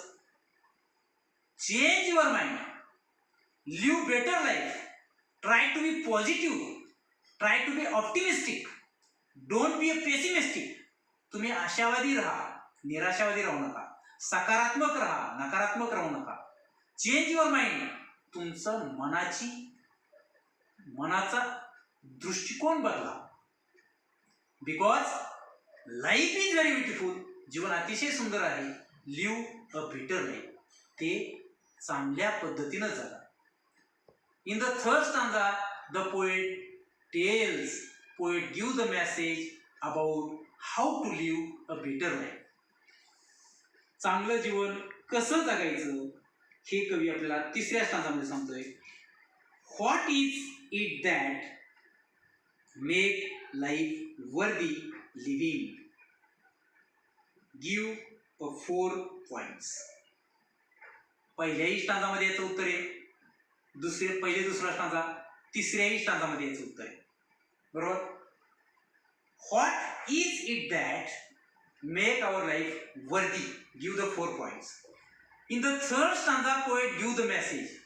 change your mind, live better life, try to be positive, try to be optimistic, don't be a pessimistic. तुम्ही आशावादी राहा, निराशावादी राहू नका. सकारात्मक राहा, नकारात्मक राहू नका. Change your mind. तुमचं मनाचा दृष्टिकोन बदला. Because life is very beautiful. जीवन अतिशय सुंदर आहे. Live a better life. ते चांगल्या पद्धतीनं जगा. In the third stanza the poet give the message about how to live a better life. चांगलं जीवन कसं जगायचं हे कवी आपल्याला तिसऱ्या स्टांजामध्ये सांगतोय. What is it that make life वर्दी लिव्हिंग. Give a 4 points. पहिल्याही स्टांजामध्ये याचं उत्तर आहे. दुसरा स्टांजा, तिसऱ्याही स्टांजामध्ये याचं उत्तर आहे. बरोबर. What is it that make our life worthy. Give the 4 points. In the third stanza poet give the message.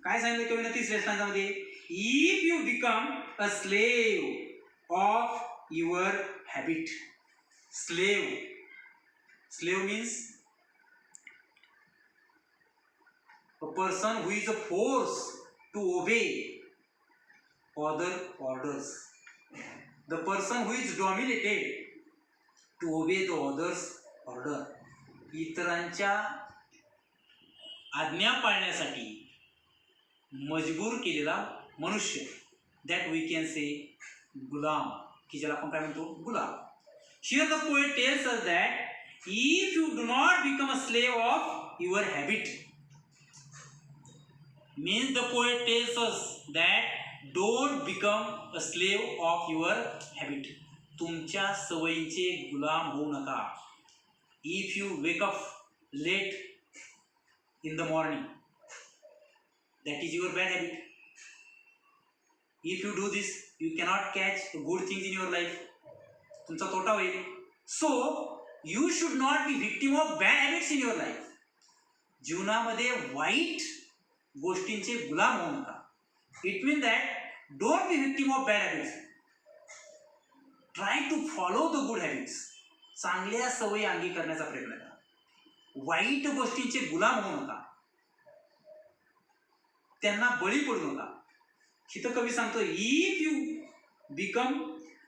काय सांगितलं कवीनं तिसऱ्या स्टांजामध्ये? If you become a slave of your habit. Slave means a person who is forced to obey other orders. The person who is dominated to obey the others' order. इतरांच्या आज्ञा पाळण्यासाठी मजबूर केलेला मनुष्य. दॅट वी कॅन से गुलाम, की ज्याला आपण काय म्हणतो? गुलाम. Here the poet tells us that if you do not become a slave of your habit, means the poet tells us that don't become a slave of your habit. तुमच्या सवयींचे गुलाम होऊ नका. If you wake up late in the morning, that is your bad habit. If you do this, you cannot catch good things in your life. तुमचा तोटा होईल. So you should not be victim of bad habits in your life. जीवनामध्ये वाईट गोष्टींचे गुलाम होऊ नका. It mean that don't be victim of bad habits. Try to follow the good habits. चांगल्या सवयी अंगी करण्याचा प्रयत्न करा. वाईट गोष्टींचे गुलाम होऊ नका. त्यांना बळी पडू नका. इथं कवी सांगतो if you become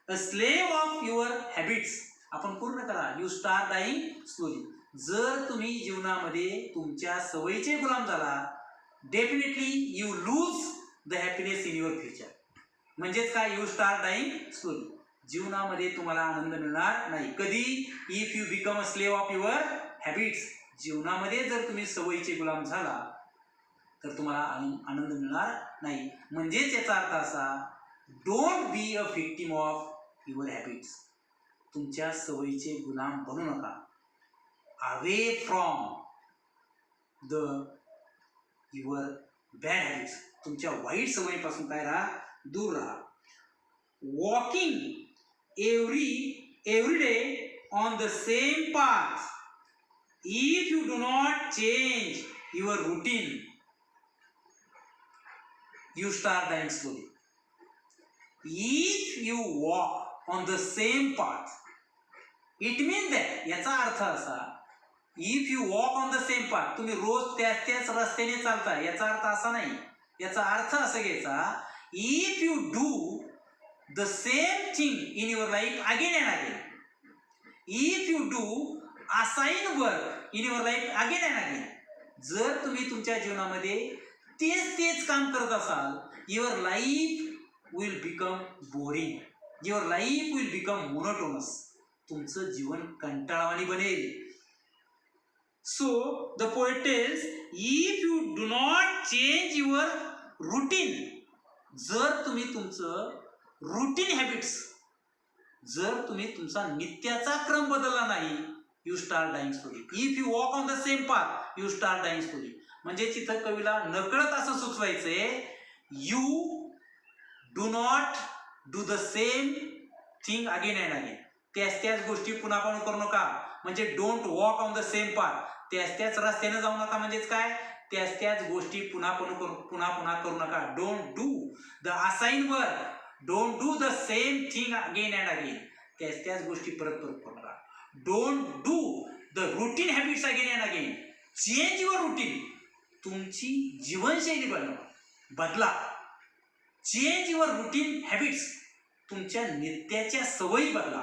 a slave of your habits. आपण पूर्ण करा. You start dying slowly. जर तुम्ही जीवनामध्ये तुमच्या सवयीचे गुलाम झाला, definitely you lose the happiness in your future. म्हणजेच काय? You start dying slowly. जीवनामध्ये तुम्हाला आनंद मिळणार नाही. कधी? If you become a slave of your habits. जीवनामध्ये जर तुम्ही सवयीचे गुलाम झाला तर तुम्हाला आनंद मिळणार नाही. म्हणजेच याचा अर्थ असा, don't be a victim of your habits. तुमच्या सवयीचे गुलाम बनू नका. Away from the your bad habits. तुमच्या वाईट सवयीपासून काय राहा, दूर राहा. Walking every day on the same path. If you do not change your routine, you start dying slowly. If you walk on the same path, it means that, याचा अर्थ असा, if you walk on the same path, तुम्ही रोज त्याच रस्त्याने चालता, याचा अर्थ असा नाही. याचा अर्थ असा घ्यायचा, if you do the same thing in your life again and again, if you do assigned work in your life again and again, जर तुम्ही तुमच्या जीवनामध्ये तेच काम करत असाल, your life will become boring, your life will become monotonous. तुमचं जीवन कंटाळवाणी बनेल. So the poet tells, if you do not change your routine, जर तुम्ही तुमचं रुटीन हॅबिट्स, जर तुम्ही तुमचा नित्याचा क्रम बदलला नाही, you start dying slowly. If you walk on the same path, you start dying slowly. म्हणजे तिथं कवीला नकळत असं सुचवायचंय, you do not do the same thing again and again. त्याच गोष्टी पुन्हा करू नका. म्हणजे don't walk on the same path. त्याच रस्त्याने जाऊ नका. म्हणजेच काय, त्याच गोष्टी पुन्हा करू नका. Don't do the assign work, don't do the same thing again and again. त्याच गोष्टी परत करू नका. Don't do the routine habits again and again. Change your routine. तुमची जीवनशैली बदला. Change your routine habits. तुमच्या नित्याच्या सवयी बदला.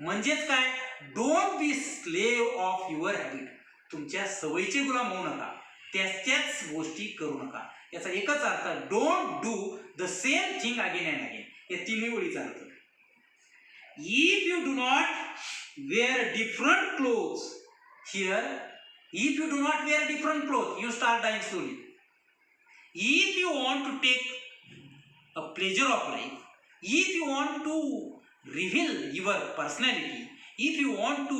म्हणजेच काय, don't be slave of your habit. तुमच्या सवयीचे गुलाम होऊ नका. त्याच गोष्टी करू नका. याचा एकच अर्थ, don't do the same thing again and again. या तिन्ही ओळीचा अर्थ. If you do not wear different clothes, here if you do not wear different clothes, you start dying slowly. If you want to take a pleasure of life, if you want to reveal your personality, if you want to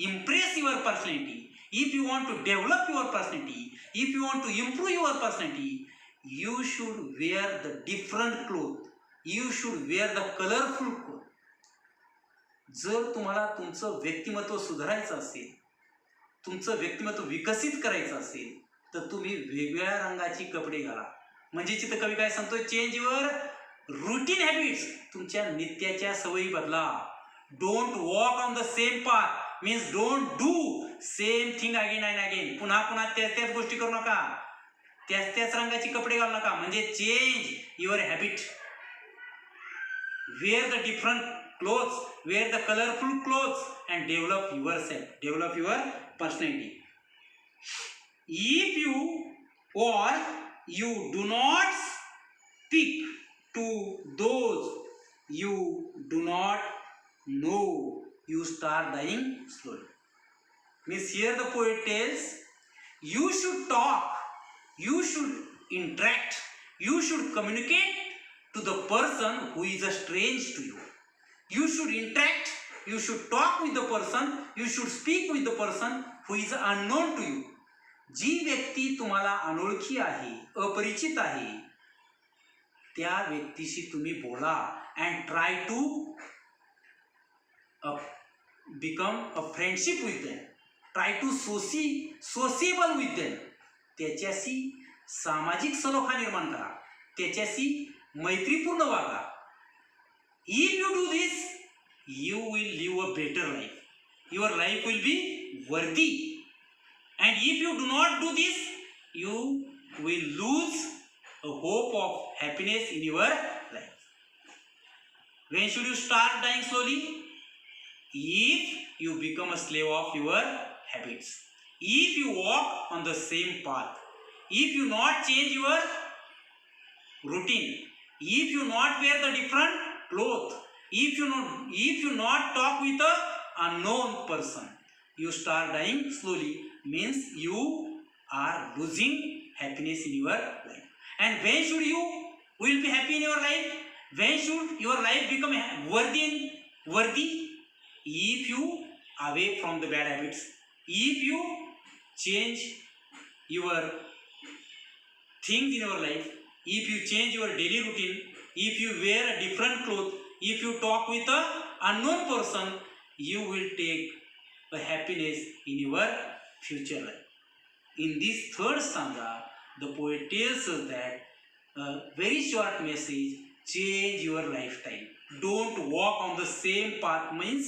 impress your personality, if you want to develop your personality, if you want to improve your personality, you should wear the different clothes. You should wear the colorful clothes. जर तुम्हाला तुमचं व्यक्तिमत्व सुधारायचं असेल, तुमचं व्यक्तिमत्व विकसित करायचं असेल, तर तुम्ही वेगवेगळ्या रंगाची कपडे घाला. म्हणजे तिथं कवी काय सांगतोय, चेंज युअर रुटीन हॅबिट्स. तुमच्या नित्याच्या सवयी बदला. Don't walk on the same path means don't do same thing again and again. पुन्हा त्याच गोष्टी करू नका. त्याच रंगाची कपडे घालू नका. म्हणजे change your habit. Wear the different clothes, wear the colorful clothes and develop yourself, develop your personality. If you do not speak to those you do not know, you start dying slowly. Means here the poet tells, you should talk, you should interact, you should communicate to the person who is a strange to you. You should interact, you should talk with the person, you should speak with the person who is unknown to you. जी व्यक्ती तुम्हाला अनोळखी आहे, अपरिचित आहे, त्या व्यक्तीशी तुम्ही बोला. and try to become a friendship with them. Try to sociable with them. त्याच्याशी सामाजिक सलोखा निर्माण करा. त्याच्याशी मैत्रीपूर्ण वागा. If you do this, you will live a better life. Your life will be worthy. And if you do not do this, you will lose a hope of happiness in your life. When should you start dying slowly? If you become a slave of your habits. If you walk on the same path. If you not change your routine. If you not wear the different cloth, if you not talk with a unknown person, you start dying slowly. Means you are losing happiness in your life. And when should you will be happy in your life? When should your life become worthy? If you away from the bad habits, if you change your things in your life, if you change your daily routine, if you wear a different cloth, if you talk with a unknown person, you will take a happiness in your future life. In this third stanza, the poet tells us that a very short message: change your lifestyle. Don't walk on the same path means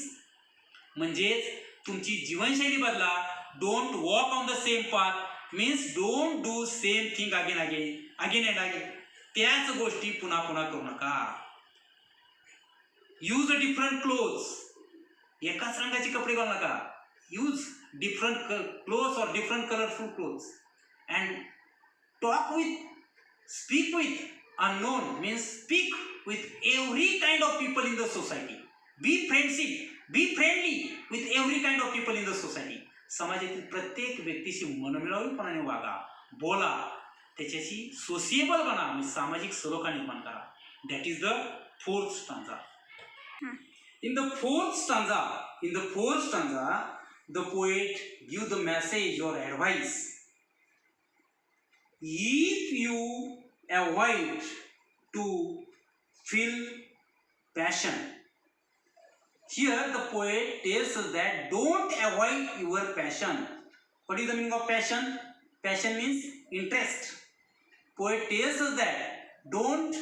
म्हणजेच तुमची जीवनशैली बदला. Don't walk on the same path means don't do same thing again and again. त्याच गोष्टी पुन्हा पुन्हा करू नका. Use a different clothes. एकाच रंगाचे कपडे घालू नका. यूज डिफरंट क्लोथ्स और different colourful clothes and talk speak with unknown means speak with every kind of people in the society. Be friendly with every kind of people in the society. समाजातील प्रत्येक व्यक्तीशी मनमिळावूपणाने वागा, बोला, त्याच्याशी sociable बना, म्हणजे सामाजिक सलोखा निर्माण करा. That is the fourth stanza. In the fourth stanza, the poet gives the message or advice. If you avoid to feel passion, here the poet tells us that don't avoid your passion. What is the meaning of passion? Passion means interest. Poet tells us that don't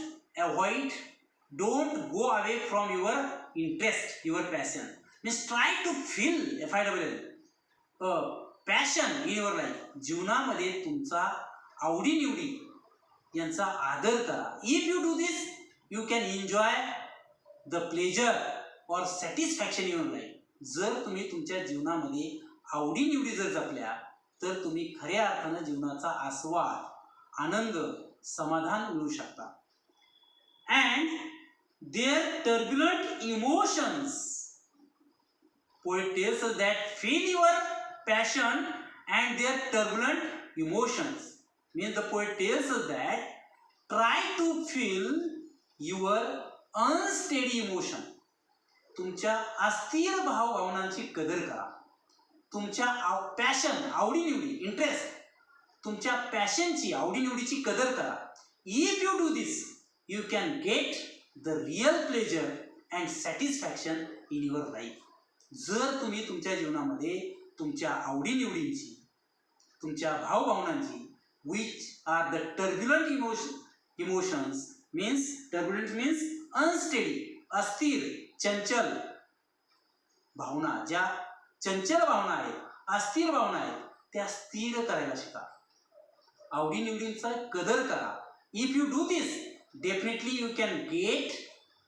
go away from your interest, your passion. Means try to feel passion in your life. जीवनामध्ये तुमचा आवडीनिवडी यांचा आदर करा. If you do this, you can enjoy the pleasure or satisfaction in your life. जर तुम्ही तुमच्या जीवनामध्ये आवडीनिवडी जर जपल्या तर तुम्ही खऱ्या अर्थानं जीवनाचा आस्वाद, आनंद, समाधान मिळवू शकता. And their turbulent emotions, poet tells us that feel your passion and their turbulent emotions. Means the poet tells us that try to feel your unsteady emotion. तुमच्या अस्थिर भावनांची कदर करा. तुमच्या पॅशन, आवडीनिवडी, इंटरेस्ट, तुमच्या पॅशनची, आवडीनिवडीची कदर करा. If you do this, you can get the real pleasure and satisfaction in your life. जर तुम्ही तुमच्या जीवनामध्ये तुमच्या आवडीनिवडींची, तुमच्या भावभावनांची, which are the turbulent emotions means turbulent means unsteady, अस्थिर, चंचल भावना, ज्या चंचल भावना आहेत, अस्थिर भावना आहेत, त्या स्थिर करायला शिका. आवडीनिवडींचा कदर करा. If you do this, definitely you can get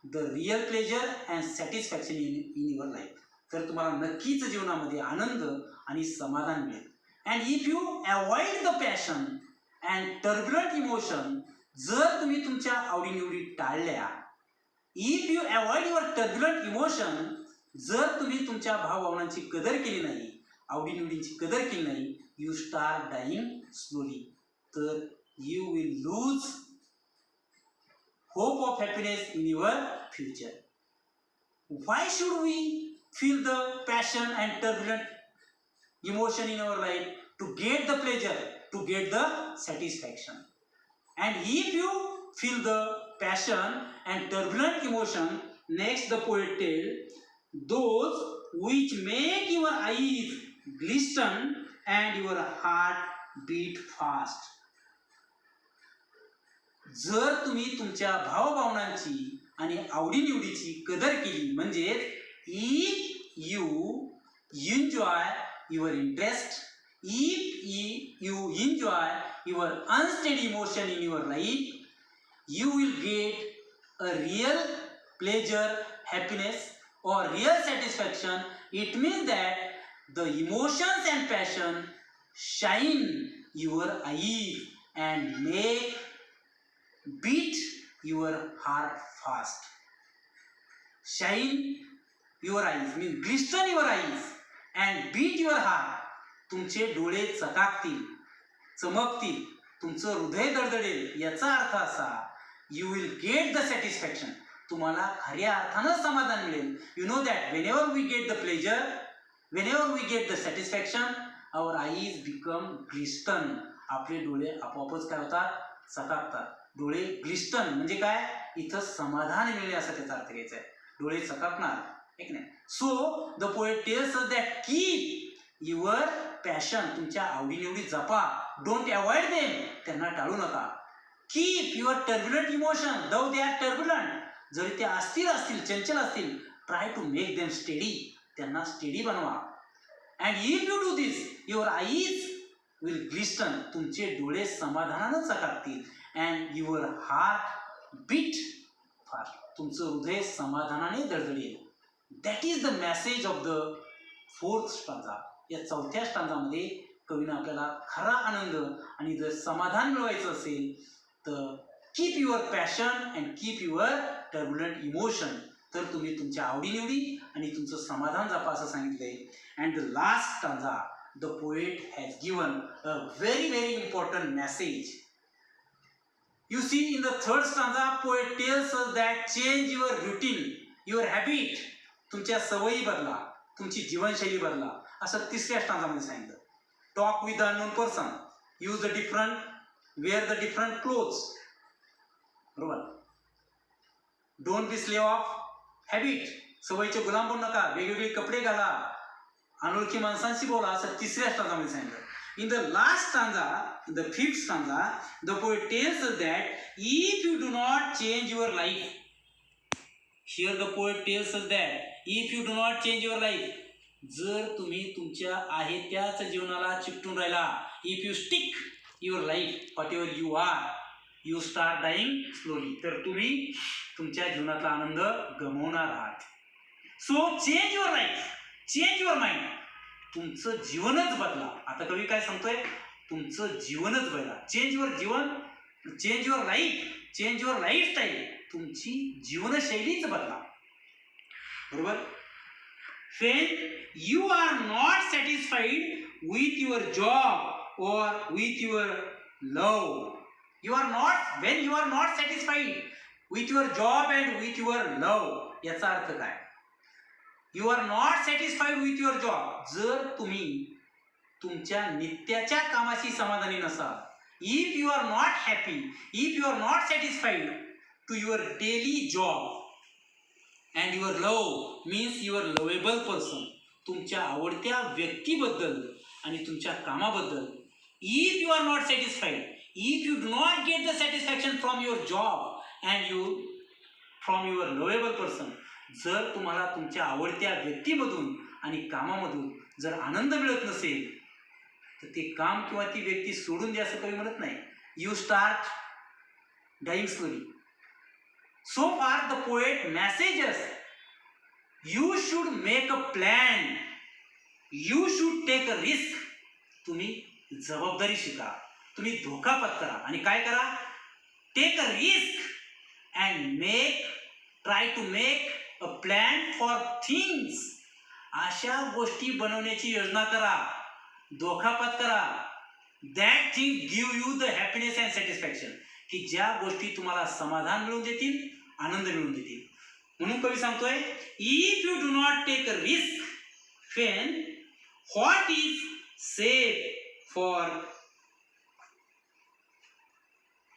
the real pleasure and satisfaction in your life. तर तुम्हाला नक्कीच जीवनामध्ये आनंद आणि समाधान मिळेल. And if you avoid the passion and turbulent emotion, जर तुम्ही तुमच्या आवडीनिवडी टाळल्या, if you avoid your turbulent emotion, जर तुम्ही तुमच्या भावभावनांची कदर केली नाही, आवडीनिवडींची कदर केली नाही, यू स्टार्ट डाईंग स्लोली. तर you will lose hope of happiness in your future. Why should we feel the passion and turbulent emotion in our life? To get the pleasure, to get the satisfaction. And if you feel the passion and turbulent emotion, next the poet tells, those which make your eyes glisten and your heart beat fast. जर तुम्ही तुमच्या भावभावनांची आणि आवडीनिवडीची कदर केली, म्हणजे if you enjoy your interest, if you enjoy your unsteady emotion in your life, you will get a real pleasure, happiness or real satisfaction. It means that the emotions and passion shine your eyes and make beat your heart fast. Shine your eyes means glisten your eyes and beat your heart. तुमचे डोळे चकाकतील, चमकतील, तुमचं हृदय दडदडेल. याचा अर्थ असा, you will get the satisfaction. तुम्हाला खऱ्या अर्थानं समाधान मिळेल. You know that whenever we get the pleasure, whenever we get the satisfaction, our eyes become glisten. आपले डोळे आपोआपच काय होतात, चकाकतात. डोळे ग्लिस्टन म्हणजे काय, इथं समाधान मिळणे असा त्याचा अर्थ घ्यायचा आहे. डोळे चकाकणार, एक नाही. सो the poet tells us that keep your passion, तुमच्या आवडीनिवडी जपा. डोंट अवॉइड देम, त्यांना टाळू नका. कीप युअर टर्ब्युलंट इमोशन, दो दे आर टर्ब्युलंट, जरी ते असतील चंचल असतील, try to make them steady, त्यांना स्टेडी बनवा. And if you do this your eyes will glisten, तुमचे डोळे समाधानानं चकाकतील. And your heart beat fast, तुमचं हृदय समाधानाने धडधडेल. That is the message of the fourth stanza. या चौथ्या स्टांजामध्ये कवीनं आपल्याला खरा आनंद आणि जर समाधान मिळवायचं असेल तर keep your passion and keep your turbulent emotion, तर तुम्ही तुमच्या आवडीनिवडी आणि तुमचं समाधान जपा असं सांगितलंय. And the last stanza, the poet has given a very very important message. You see, in the third stanza, poet tells us that change your routine, your habit. तुमच्या सवयी बदला, तुमची जीवनशैली बदला, असं तिसऱ्या स्टांजामध्ये सांगितलं. Talk with the unknown person, use the different, wear the different clothes, बरोबर. Don't be slave of habit, सवयीचे गुलाम बनू नका, वेगवेगळे कपडे घाला, अनोळखी माणसांशी बोला, असं तिसऱ्या स्टांजामध्ये सांगितलं. In the last stanza, the fifth stanza, the poet tells us that if you do not change your life, here the poet tells us that if you do not change your life, जर तुम्ही तुमच्या आहे त्याच जीवनाला चिकटून राहिला, if you stick your life whatever you are, you start dying slowly, तर तुम्ही तुमच्या जीवनातला आनंद गमावणार आहात. So change your life, change your mind, तुमचं जीवनच बदला. आता कवी काय सांगतोय, तुमचं जीवनच बदला. चेंज युअर जीवन, change your life, change your lifestyle, तुमची जीवनशैलीच बदला, बरोबर. When you are not satisfied with your job or with your love, when you are not satisfied with your job and with your love, याचा अर्थ काय, you are not satisfied with your job, जर तुम्ही तुमच्या नित्याच्या कामाशी समाधानी नसाल, if you are not happy, if you are not satisfied to your daily job and your love means your lovable person, तुमच्या आवडत्या व्यक्तीबद्दल आणि तुमच्या कामाबद्दल, if you are not satisfied, if you do not get the satisfaction from your job and you from your lovable person, जर तुम्हाला तुमच्या आवडत्या व्यक्तीमधून आणि कामामधून जर आनंद मिळत नसेल तर ते काम किंवा ती व्यक्ती सोडून द्या असं कधी म्हणत नाही. You start dying slowly. So far the poet messages, you should make a plan, you should take a risk, तुम्ही जबाबदारी शिका, तुम्ही धोका पत्करा आणि काय करा, take a risk and try to make a plan for things, अशा गोष्टी बनवण्याची योजना करा, धोका पत्करा, that thing give you the happiness and satisfaction, की ज्या गोष्टी तुम्हाला समाधान मिळवून देतील, आनंद मिळवून देतील. म्हणून कवी सांगतोय, if you do not take a risk when what is safe for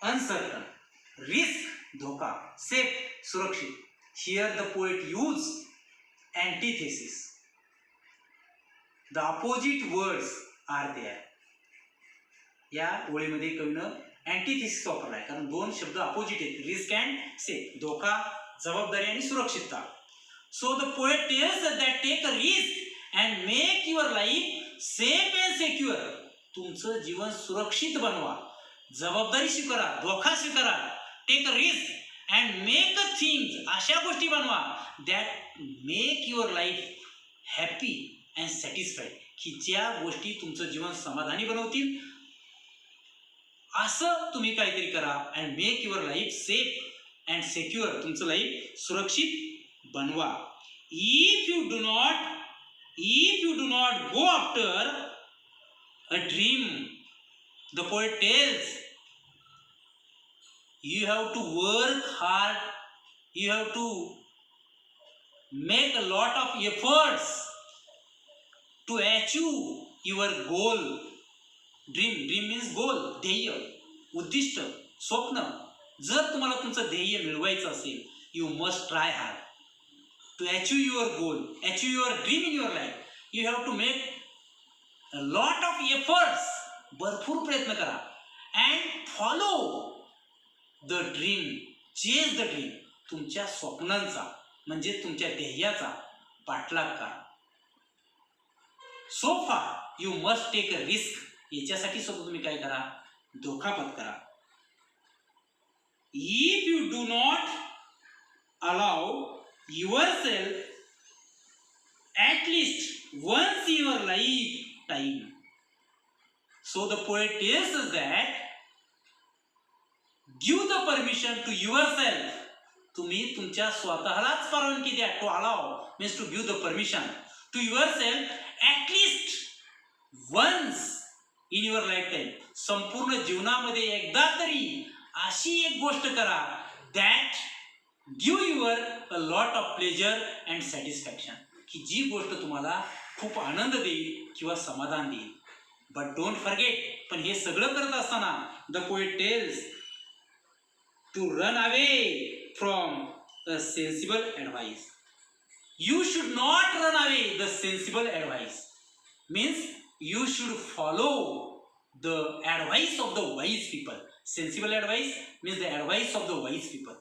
uncertain, risk धोका, सेफ सुरक्षित. Here the poet use antithesis. The opposite words are there. या ओळीमध्ये कवीनं अँटिथेसिस वापरलाय, कारण दोन शब्द अपोजिट आहेत, रिस्क अँड सेफ, धोका, जबाबदारी आणि सुरक्षितता. So the poet tells that take a risk and make your life safe and secure, तुमचं जीवन सुरक्षित बनवा, जबाबदारी स्वीकारा, धोका स्वीकारा, take a risk and make a things, अशा गोष्टी बनवा that make your life happy and satisfied, की ज्या गोष्टी तुमचं जीवन समाधानी बनवतील, असं तुम्ही काहीतरी करा. And make your life safe and secure, तुमचं लाईफ सुरक्षित बनवा. If you do not go after a dream, the poet tells, you have to work hard You have to make a lot of efforts to achieve your goal. Dream means goal, ध्येय, उद्दिष्ट, स्वप्न. जर तुम्हाला तुमचं ध्येय मिळवायचं असेल, you must try hard to achieve your goal, achieve your dream in your life. You have to make a lot of efforts, भरपूर प्रयत्न करा, and follow the dream, chase the dream. तुमच्या स्वप्नांचा म्हणजे तुमच्या ध्येयाचा पाठलाग करा. So far you must take a risk. याच्यासाठी सुद्धा तुम्ही काय करा, धोका पत्करा. If you do not allow yourself at least once in your lifetime, so the poet tells us that give the permission to yourself. तुम्ही तुमच्या स्वतःलाच परवानगी द्या. To allow means to give the permission to yourself at least once in your lifetime. संपूर्ण जीवनामध्ये एकदा तरी अशी एक गोष्ट करा that give you a lot of pleasure and satisfaction. की जी गोष्ट तुम्हाला खूप आनंद देईल किंवा समाधान देईल. But don't forget, पण हे सगळं करत असताना the poet tells to run away from a sensible advice. You should not run away the sensible advice. Means you should follow the advice of the wise people. Sensible advice means the advice of the wise people.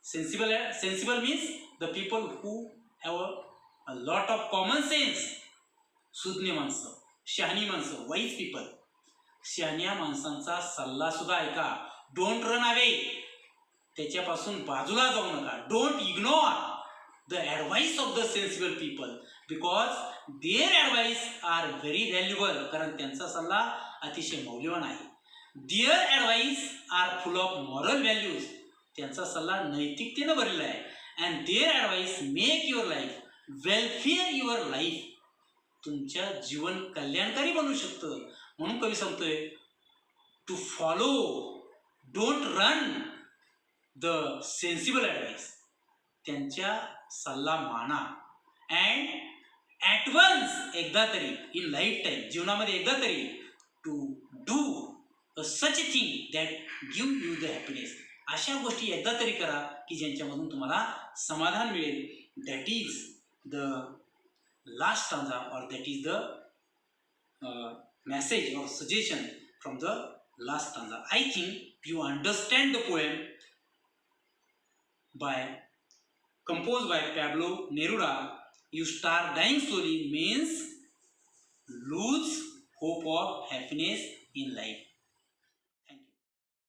Sensible means the people who have a lot of common sense. सुज्ञ माणसं, शहाणी माणसं, wise people. शहाण्या माणसांचा सल्ला सुद्धा ऐका. Don't run away. त्याच्यापासून बाजूला जाऊ नका. Don't ignore the advice of the sensible people because their advice are very valuable. कारण त्यांचा सल्ला अतिशय मौल्यवान आहे. Their advice are full of moral values. त्यांचा सल्ला नैतिकतेने भरलेला आहे. And their advice make your life welfare your life. तुमच्या जीवन कल्याणकारी बनवू शकतं. म्हणून कवी सांगतोय to follow, don't run the sensible advice. त्यांच्या सल्ला माना and at once, एकदा तरी in lifetime, जीवनामध्ये एकदा तरी to do such a thing that give you the happiness. अशा गोष्टी एकदा तरी करा की ज्यांच्यामधून तुम्हाला समाधान मिळेल. That is the last stanza or that is the message or suggestion from the last stanza. I think you understand the poem composed by Pablo Neruda. You start dying slowly means lose hope of happiness in life.